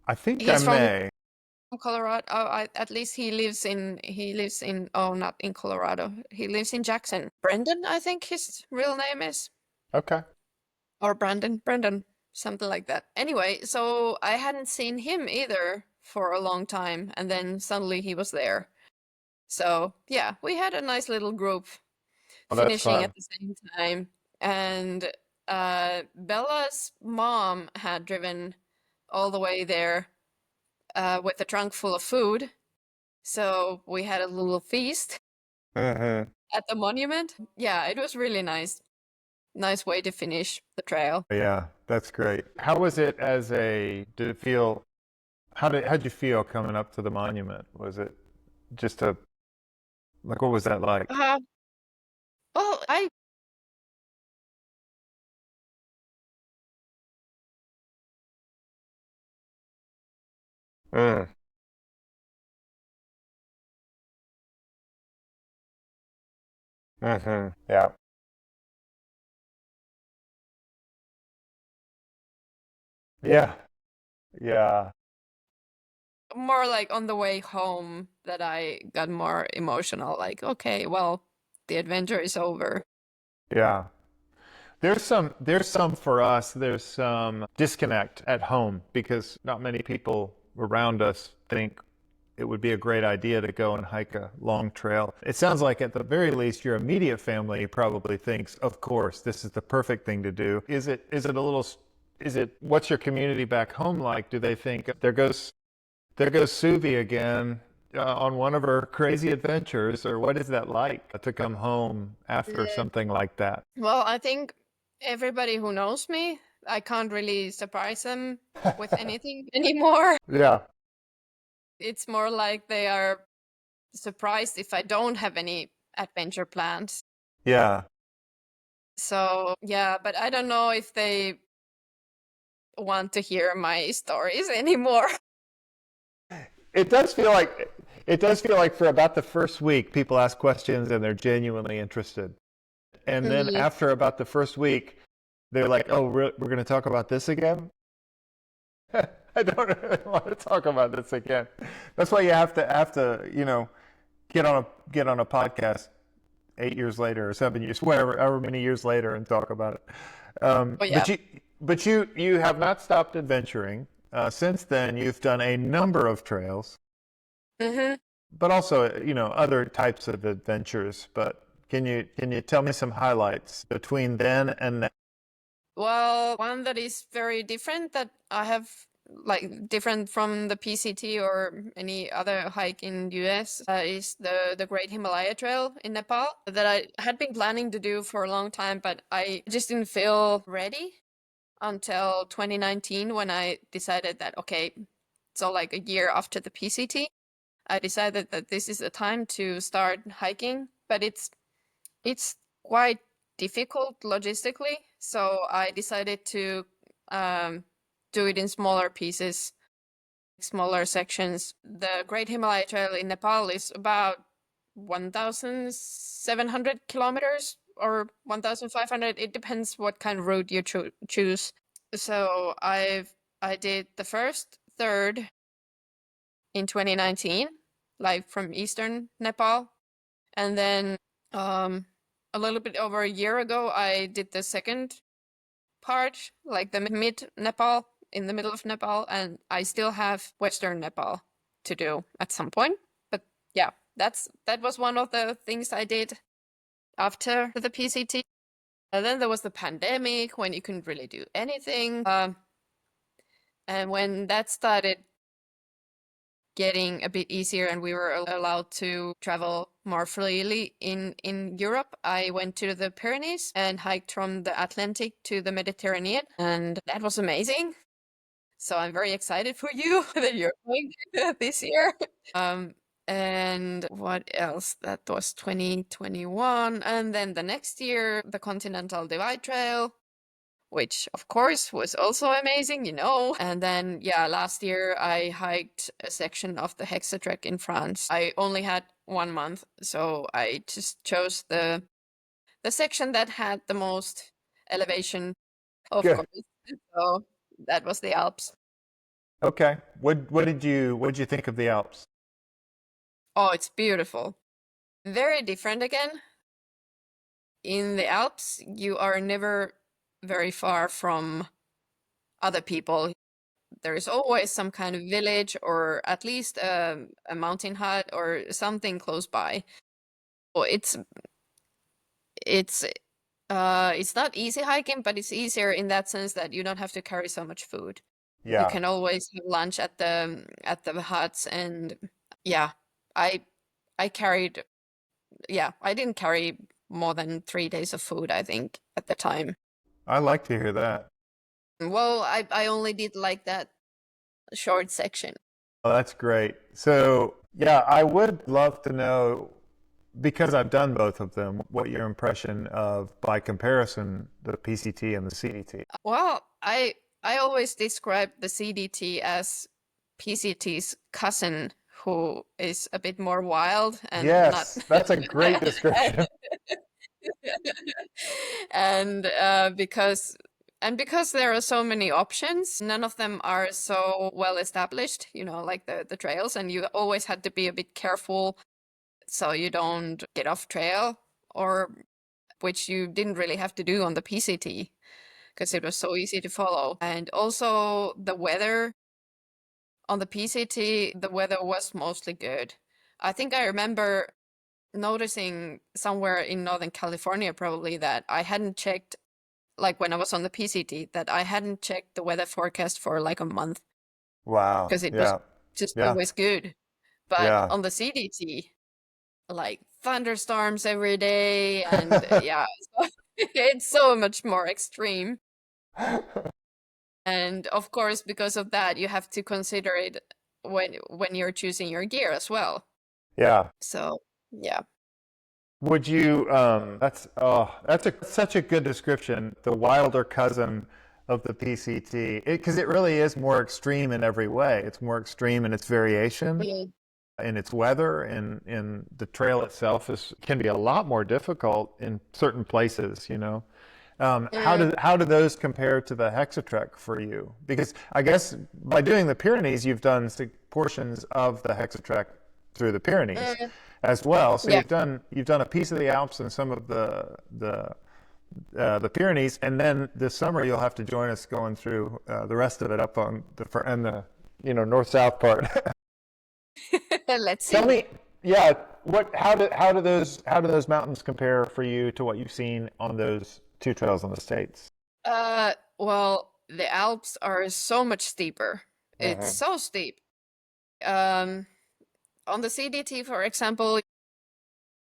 I think I He's from may. Colorado. Oh, at least he lives in oh, not in Colorado. He lives in Jackson. Brendan, I think his real name is, Okay. or Brendan, something like that. Anyway, so I hadn't seen him either for a long time, and then suddenly he was there. So yeah, we had a nice little group Well, that's finishing at fun. the same time, and Bella's mom had driven all the way there with a trunk full of food. So we had a little feast Hmm. at the monument. Yeah, it was really nice. Nice way to finish the trail. Yeah, that's great. How was it did it feel, how'd you feel coming up to the monument? Was it just like, what was that like? Uh, well, I Mm. Hmm. Yeah. Yeah. Yeah. more like on the way home that I got more emotional. Like, okay, well, the adventure is over. Yeah. There's some for us, there's some disconnect at home because not many people around us think it would be a great idea to go and hike a long trail. It sounds like at the very least your immediate family probably thinks, of course, this is the perfect thing to do. Is it a little is it what's your community back home like? Do they think there goes Suvi again on one of her crazy adventures, or what is that like to come home after Mm. something like that? Well, I think everybody who knows me, I can't really surprise them with anything anymore. Yeah. It's more like they are surprised if I don't have any adventure plans. Yeah. So, yeah, but I don't know if they want to hear my stories anymore. It does feel like for about the first week, people ask questions and they're genuinely interested. And then Mm, after about the first week, they're like, "Oh, we're going to talk about this again?" I don't really want to talk about this again. That's why you have to, get on a podcast 8 years later or 7 years, whatever, however many years later, and talk about it. Oh yeah. But you have not stopped adventuring. Since then, you've done a number of trails, Hmm. but also other types of adventures. But can you tell me some highlights between then and now? Well, one that is very different that I have like different from the PCT or any other hike in US is the Great Himalaya Trail in Nepal that I had been planning to do for a long time, but I just didn't feel ready until 2019 when I decided that okay, so like a year after the PCT, I decided that this is the time to start hiking, but it's quite difficult logistically, so I decided to do it in smaller pieces, smaller sections. The Great Himalaya Trail in Nepal is about 1,700 kilometers or 1,500. It depends what kind of route you choose. So I did the first third in 2019, like from eastern Nepal, and then a little bit over a year ago, I did the second part, like the mid Nepal, in the middle of Nepal, and I still have Western Nepal to do at some point. But yeah, that was one of the things I did after the PCT. And then there was the pandemic when you couldn't really do anything. And when that started getting a bit easier and we were allowed to travel more freely in Europe, I went to the Pyrenees and hiked from the Atlantic to the Mediterranean, and that was amazing. So I'm very excited for you that you're going this year. And what else? That was 2021. And then the next year, the Continental Divide Trail, which of course was also amazing, And then, yeah, last year I hiked a section of the Hexadrek in France. I only had 1 month, so I just chose the section that had the most elevation, of Good. course. So that was the Alps. Okay. What did you think of the Alps? Oh, it's beautiful. Very different again. In the Alps, you are never very far from other people. There is always some kind of village or at least a mountain hut or something close by. So it's not easy hiking, but it's easier in that sense that you don't have to carry so much food. You Yeah. can always have lunch at the huts, and yeah, I I carried I didn't carry more than 3 days of food, I think, at the time. I like to hear that. Well, I only did like that short section. Oh, that's great. So, yeah, I would love to know, because I've done both of them, what your impression of, by comparison, the PCT and the CDT. Well, I always describe the CDT as PCT's cousin, who is a bit more wild and not Yes, that's a great description. and because there are so many options, none of them are so well established, like the trails, and you always had to be a bit careful so you don't get off trail, or which you didn't really have to do on the PCT because it was so easy to follow. And also the weather on the PCT, the weather was mostly good. I think I remember noticing somewhere in Northern California probably that I hadn't checked, like when I was on the PCT, that I hadn't checked the weather forecast for like a month Wow. because it was Yeah. just Yeah. always good. But Yeah. on the CDT, like thunderstorms every day, and yeah, so it's so much more extreme. And of course, because of that, you have to consider it when you're choosing your gear as well. Yeah. So yeah. Would you, such a good description, the wilder cousin of the PCT, because it really is more extreme in every way. It's more extreme in its variation, Mm. in its weather, in the trail itself can be a lot more difficult in certain places. Mm. How do those compare to the Hexatrek for you? Because I guess by doing the Pyrenees, you've done portions of the Hexatrek through the Pyrenees. Mm. as well. So Yeah. you've done a piece of the Alps and some of the Pyrenees, and then this summer you'll have to join us going through the rest of it up on the north-south part. Let's Tell see. me, yeah, how do those mountains compare for you to what you've seen on those two trails in the States? Well, the Alps are so much steeper. It's Hmm. so steep. Um, on the CDT, for example,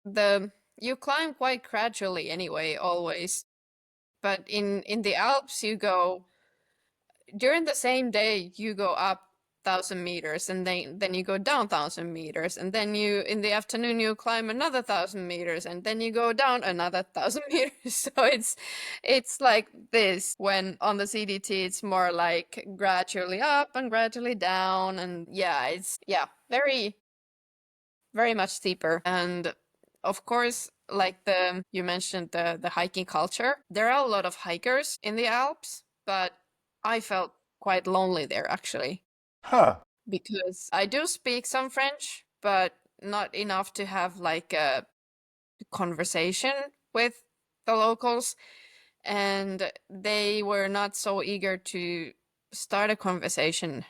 the you climb quite gradually anyway, always. But in the Alps, you go during the same day, you go up 1,000 meters, and then you go down 1,000 meters, and then you in the afternoon you climb another 1,000 meters, and then you go down another 1,000 meters. So it's like this. When on the CDT, it's more like gradually up and gradually down, and yeah, it's very very much steeper. And of course, like the you mentioned the hiking culture, there are a lot of hikers in the Alps, but I felt quite lonely there actually, Huh. because I do speak some French, but not enough to have like a conversation with the locals, and they were not so eager to start a conversation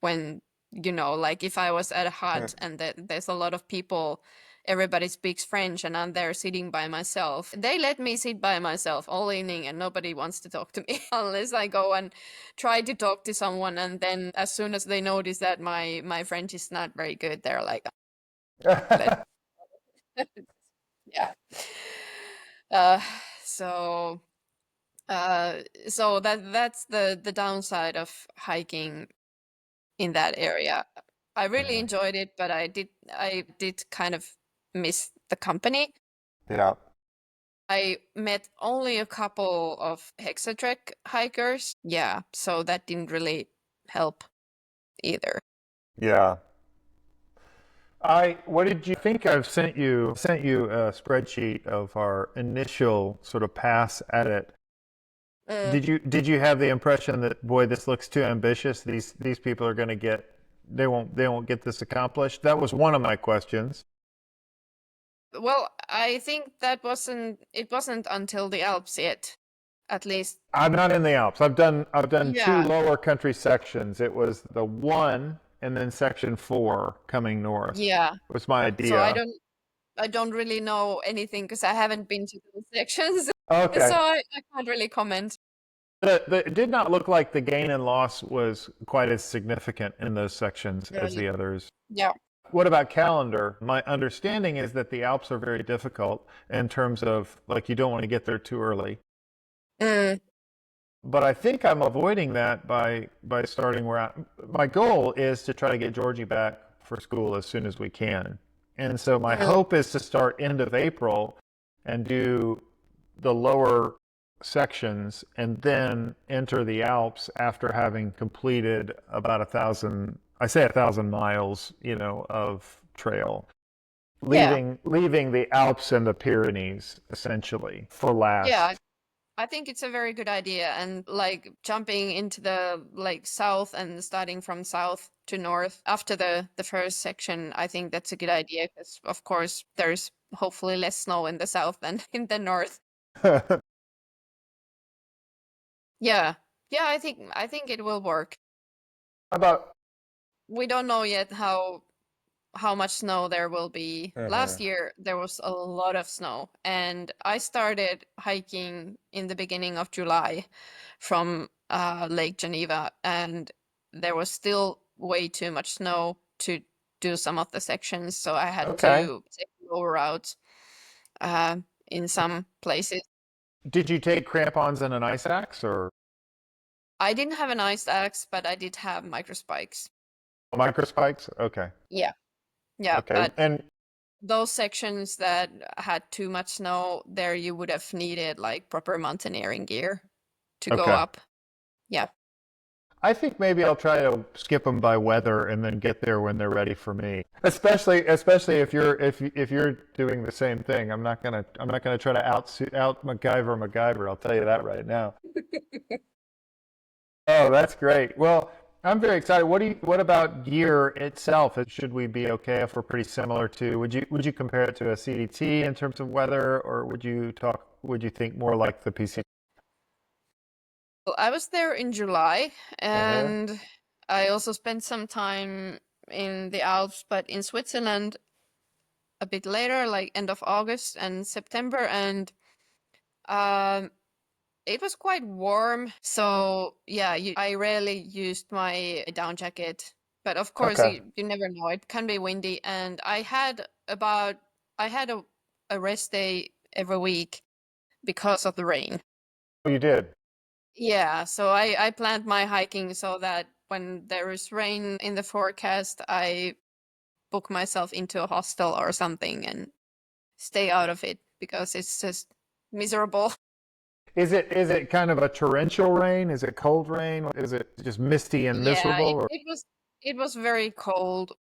when, like if I was at a hut and there's a lot of people, everybody speaks French, and I'm there sitting by myself. They let me sit by myself all evening, and nobody wants to talk to me unless I go and try to talk to someone. And then as soon as they notice that my French is not very good, they're like, let yeah. Uh, so so that's the downside of hiking in that area. I really Mhm. enjoyed it, but I did kind of miss the company. Yeah. I met only a couple of Hexadrek hikers. Yeah, so that didn't really help either. Yeah. What did you think? I've sent you a spreadsheet of our initial sort of pass at it. Mm. Did you have the impression that, boy, this looks too ambitious? These people are going to they won't get this accomplished? That was one of my questions. Well, I think it wasn't until the Alps yet, at least. I'm not in the Alps. I've done two Yeah, lower country sections. It was the one and then section four coming north yeah. was my So idea. I don't really know anything because I haven't been to those sections, so Okay. I can't really comment. It did not look like the gain and loss was quite as significant in those sections as the Really. others. Yeah. What about calendar? My understanding is that the Alps are very difficult in terms of, like, you don't want to get there too early. Mm, But I think I'm avoiding that by starting where my goal is to try to get Georgie back for school as soon as we can. And so my mm. hope is to start end of April and do the lower sections and then enter the Alps after having completed about 1,000 miles, of trail, Yeah. leaving the Alps and the Pyrenees essentially for Yeah. last. I think it's a very good idea, and like jumping into the like south and starting from south to north after the first section, I think that's a good idea because of course there's hopefully less snow in the south than in the north. Yeah. Yeah, I think it will work. How about We don't know yet how much snow there will be. Last Mhm. year there was a lot of snow, and I started hiking in the beginning of July from Lake Geneva, and there was still way too much snow to do some of the sections, so I had Okay. to take lower routes uh, in some places. Did you take crampons and an ice axe or I didn't have an ice axe, but I did have microspikes. microspikes? Okay. Yeah, yeah, Okay. but And those sections that had too much snow, there you would have needed like proper mountaineering gear to go okay. up. Yeah. I think maybe I'll try to skip them by weather and then get there when they're ready for me. Especially if you're doing the same thing. I'm not gonna try to out McGyver. I'll tell you that right now. Oh, that's great. Well, I'm very excited. What about gear itself? Should we be okay if we're pretty similar to, would you compare it to a CDT in terms of weather, or would you think more like the PC? Well, I was there in July, Uh-huh. and I also spent some time in the Alps, but in Switzerland a bit later, like end of August and September, and um, it was quite warm. So yeah, I rarely used my down jacket, but of course Okay. you never know. It can be windy, and I had a rest day every week because of the rain. Oh, you did. Yeah, so I planned my hiking so that when there is rain in the forecast, I book myself into a hostel or something and stay out of it because it's just miserable. Is it kind of a torrential rain? Is it cold rain? Is it just misty and Yeah, miserable? Or? it was very cold.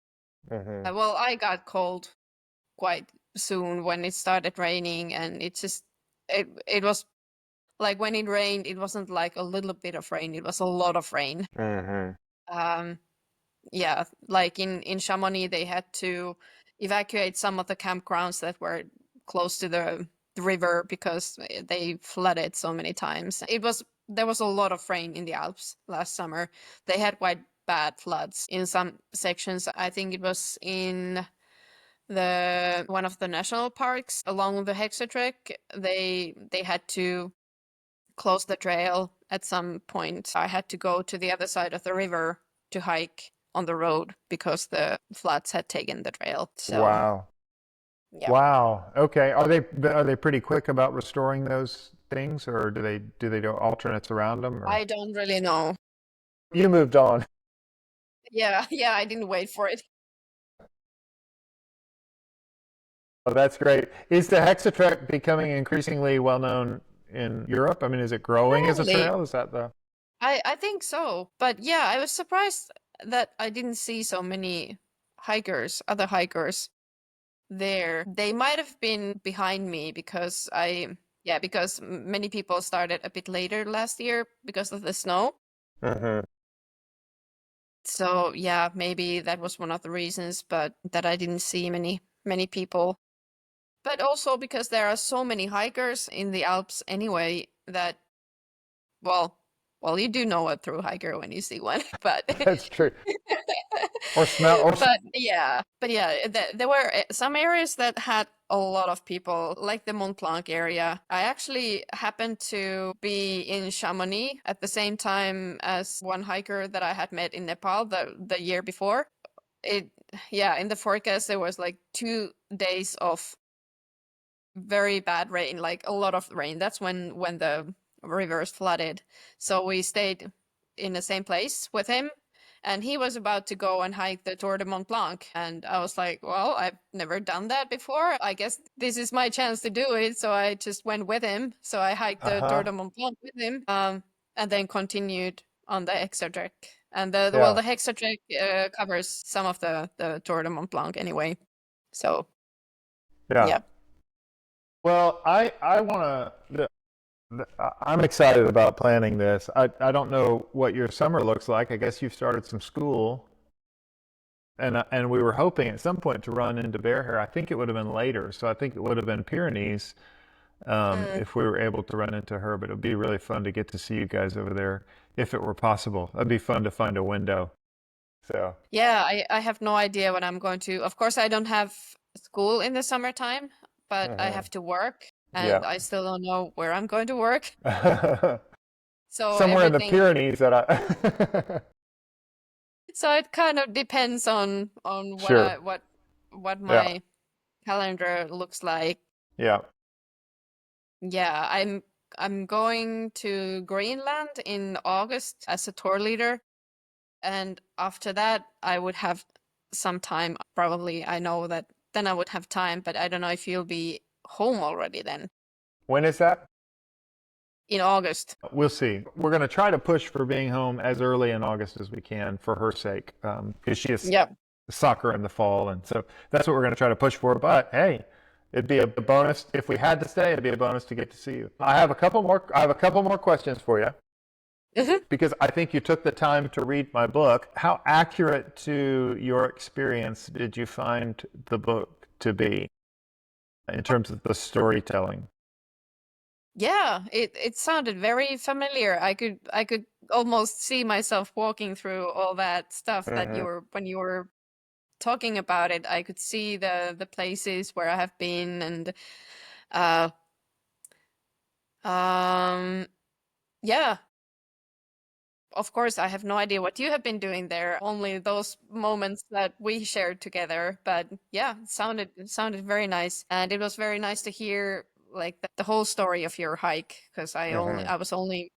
Hmm. Well, I got cold quite soon when it started raining, and it was like when it rained, it wasn't like a little bit of rain, it was a lot of rain. Hmm. Um, yeah, like in Chamonix, they had to evacuate some of the campgrounds that were close to the river because they flooded so many times. There was a lot of rain in the Alps last summer. They had quite bad floods in some sections. I think it was in the one of the national parks along the Hexadrek. They had to close the trail at some point. I had to go to the other side of the river to hike on the road because the floods had taken the trail. So, Wow. yeah. Wow. Okay. Are they pretty quick about restoring those things, or do they do alternates around them, or I don't really know. you moved on? Yeah, yeah, I didn't wait for it. Oh, that's great. Is the Hexatrek becoming increasingly well known in Europe? I mean, is it growing as a Apparently, trail? Is that the? I think so. But yeah, I was surprised that I didn't see so many other hikers there. They might have been behind me because yeah, because many people started a bit later last year because of the snow. Hmm. So yeah, maybe that was one of the reasons, but that I didn't see many people. But also because there are so many hikers in the Alps anyway that well, you do know a true hiker when you see one, but That's true. Or smell or but yeah, there were some areas that had a lot of people, like the Mont Blanc area. I actually happened to be in Chamonix at the same time as one hiker that I had met in Nepal the year before. It Yeah, in the forecast there was like 2 days of very bad rain, like a lot of rain. That's when the rivers flooded. So we stayed in the same place with him, and he was about to go and hike the Tour de Mont Blanc, and I was like, well, I've never done that before. I guess this is my chance to do it. So I just went with him. So I hiked the Tour uh-huh. de Mont Blanc with him, and then continued on the Hexadrek. And Yeah. the Hexadrek covers some of the Tour de Mont Blanc anyway. So Yeah. yeah. Well, I want to. I'm excited about planning this. I don't know what your summer looks like. I guess you've started some school, and we were hoping at some point to run into Bear Hair. I think it would have been later, so I think it would have been Pyrenees Mm. if we were able to run into her. But it would be really fun to get to see you guys over there if it were possible. That'd be fun to find a window. So. Yeah, I have no idea when I'm going to. Of course, I don't have school in the summertime, but I Hmm. have to work, and Yeah. I still don't know where I'm going to work. So Somewhere in the everything, Pyrenees that I. so it kind of depends on Sure. what Yeah. my calendar looks like. Yeah. Yeah, I'm going to Greenland in August as a tour leader, and after that I would have some time probably. I know that then I would have time, but I don't know if you'll be home already then When is that? in August. We'll see. We're going to try to push for being home as early in August as we can for her sake, because she has Yep. soccer in the fall, and so that's what we're going to try to push for. But hey, it'd be a bonus if we had to stay. It'd be a bonus to get to see you. I have a couple more questions for you. Mhm. because I think you took the time to read my book. How accurate to your experience did you find the book to be in terms of the storytelling? Yeah, it sounded very familiar. I could almost see myself walking through all that stuff that Hmm. when you were talking about it. I could see the places where I have been, and uh um yeah, of course, I have no idea what you have been doing there, only those moments that we shared together. But yeah, it sounded very nice. And it was very nice to hear like the whole story of your hike, because Hmm. I was only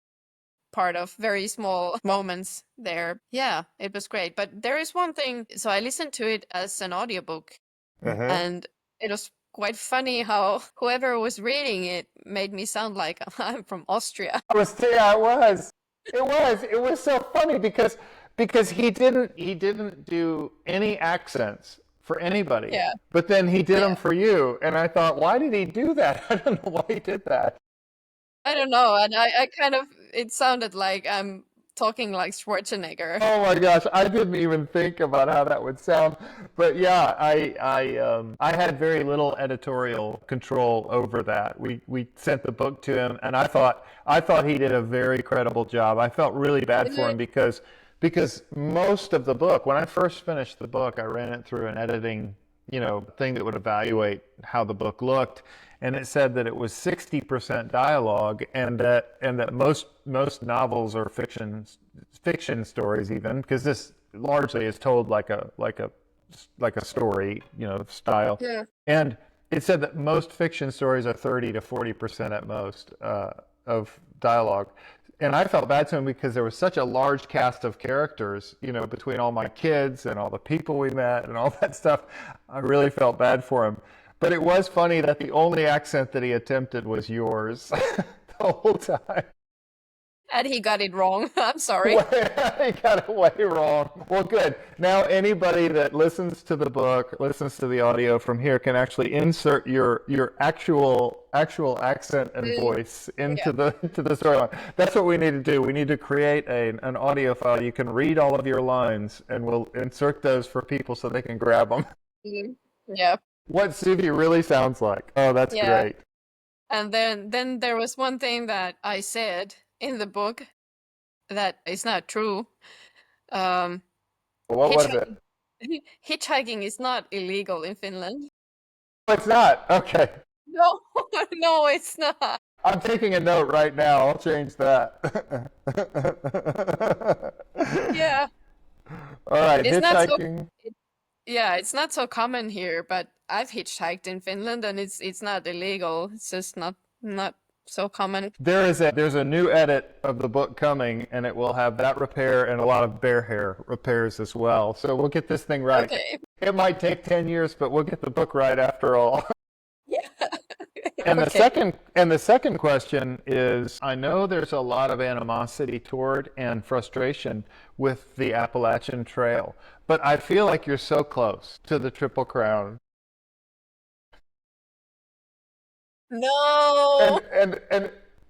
part of very small moments there. Yeah, it was great. But there is one thing, so I listened to it as an audiobook, Hmm. and it was quite funny how whoever was reading it made me sound like I'm from Austria. Yeah, it was. It was. It was so funny because he didn't do any accents for anybody, Yeah. but then he did them Yeah. for you, and I thought, why did he do that? I don't know why he did that. I don't know, and I kind of it sounded like I'm talking like Schwarzenegger. Oh my gosh, I didn't even think about how that would sound. But yeah, I had very little editorial control over that. We sent the book to him, and I thought he did a very credible job. I felt really bad for Mhm. him because most of the book, when I first finished the book, I ran it through an editing, thing that would evaluate how the book looked, and it said that it was 60% dialogue, and that most novels or fiction stories, even because this largely is told like a story, style. Yeah. And it said that most fiction stories are 30 to 40% at most of dialogue. And I felt bad to him because there was such a large cast of characters, between all my kids and all the people we met and all that stuff. I really felt bad for him. But it was funny that the only accent that he attempted was yours the whole time. And he got it wrong. I'm sorry. I got it way wrong. Well, good. Now anybody that listens to the book, listens to the audio from here, can actually insert your actual accent and Mm, voice yeah. into the storyline. That's what we need to do. We need to create an audio file. You can read all of your lines, and we'll insert those for people so they can grab them. Mhm. Yeah. What Suvi really sounds like. Oh, that's Yeah. great. And then there was one thing that I said in the book that is not true. Um, What was it? hitchhiking hitchhiking is not illegal in Finland. Oh, it's not. Okay. No, no, it's not. I'm taking a note right now. I'll change that. Yeah, All right, it's not so. hitchhiking. Yeah, it's not so common here, but I've hitchhiked in Finland, and it's not illegal. It's just not so common. There's a new edit of the book coming, and it will have that repair and a lot of bear hair repairs as well. So we'll get this thing right. Okay. It might take 10 years, but we'll get the book right after all. Yeah. And the Okay. second question is, I know there's a lot of animosity toward and frustration with the Appalachian Trail, but I feel like you're so close to the Triple Crown. No,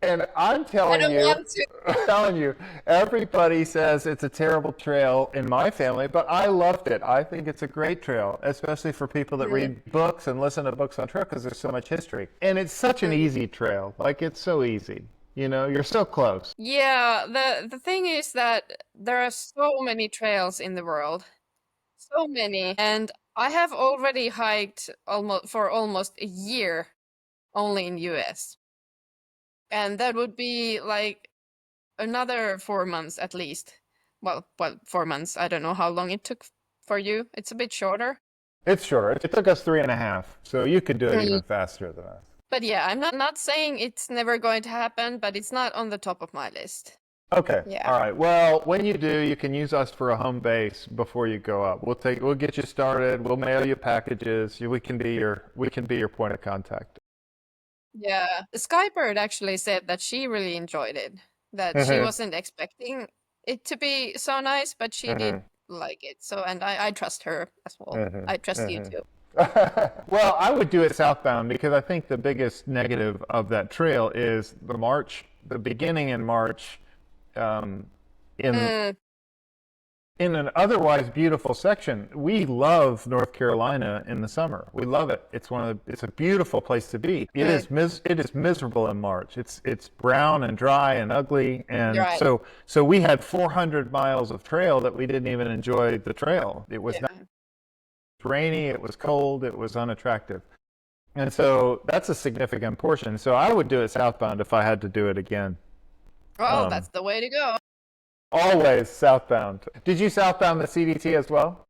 And I'm I telling don't you, want to. everybody says it's a terrible trail in my family, but I loved it. I think it's a great trail, especially for people that Mm, read books and listen to books on trail because there's so much history. And it's such an mm. easy trail. Like it's so easy. You're so close. Yeah, the thing is that there are so many trails in the world. So many. And I have already hiked almost a year only in US. And that would be like another 4 months at least. Well, 4 months. I don't know how long it took for you. It's a bit shorter. It's short. It took us 3.5, so you could do it Mm. even faster than us. But yeah, I'm not saying it's never going to happen, but it's not on the top of my list. Okay. Yeah. All right. Well, when you do, you can use us for a home base before you go up. We'll get you started. We'll mail you packages. We can be your point of contact. Yeah. Skybird actually said that she really enjoyed it. That she Hmm. wasn't expecting it to be so nice, but she did Hmm. like it. So, and I trust her as well. Hmm. I trust you Hmm. too. Well, I would do it southbound because I think the biggest negative of that trail is the beginning in March, in Mm, in an otherwise beautiful section. We love North Carolina in the summer. We love it. It's a beautiful place to be. mm, It is miserable in March. It's brown and dry and ugly, and right. so we had 400 miles of trail that we didn't even enjoy the trail. It was not Yeah. rainy, it was cold, it was unattractive. And so that's a significant portion. So I would do it southbound if I had to do it again. Oh, Um, that's the way to go. Always southbound. Did you southbound the CDT as well?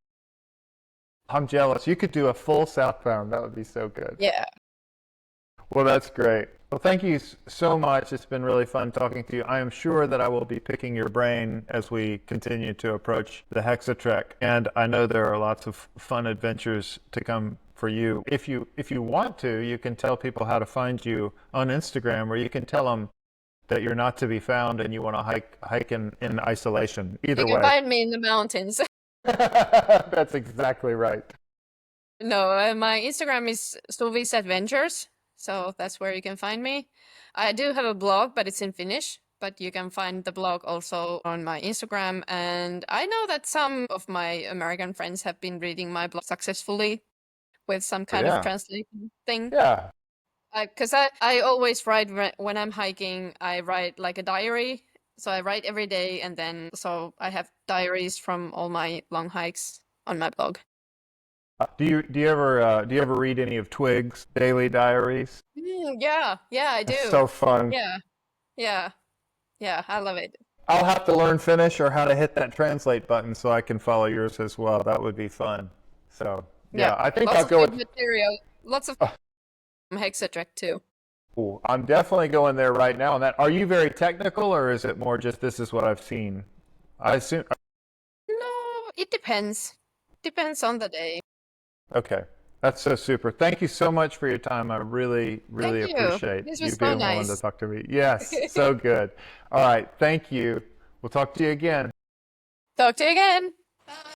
I'm jealous. You could do a full southbound. That would be so good. Yeah. Well, that's great. Well, thank you so much. It's been really fun talking to you. I am sure that I will be picking your brain as we continue to approach the Hexadrek, and I know there are lots of fun adventures to come for you. If you want to, you can tell people how to find you on Instagram, or you can tell them that you're not to be found and you want to hike in isolation. You Either can way. find me in the mountains. That's exactly right. No, my Instagram is Suvi's Adventures, so that's where you can find me. I do have a blog, but it's in Finnish, but you can find the blog also on my Instagram. And I know that some of my American friends have been reading my blog successfully with some kind of Yeah. translation thing. Yeah. Because I always write when I'm hiking, I write like a diary. So I write every day, and then so I have diaries from all my long hikes on my blog. Do you ever read any of Twig's daily diaries? Yeah, yeah, I It's do. so fun. Yeah, yeah, yeah, I love it. I'll have to learn Finnish or how to hit that translate button so I can follow yours as well. That would be fun. So Yeah, yeah, I think lots I'll of go good with. material, lots of Uh, Hexadrek too. I'm definitely going there right now. And that, are you very technical, or is it more just this is what I've seen? I assume. No, it depends. Depends on the day. Okay, that's so super. Thank you so much for your time. I really, Thank really you. appreciate This you was so being willing to nice. talk to me. Yes, so good. All right, thank you. We'll talk to you again. Talk to you again.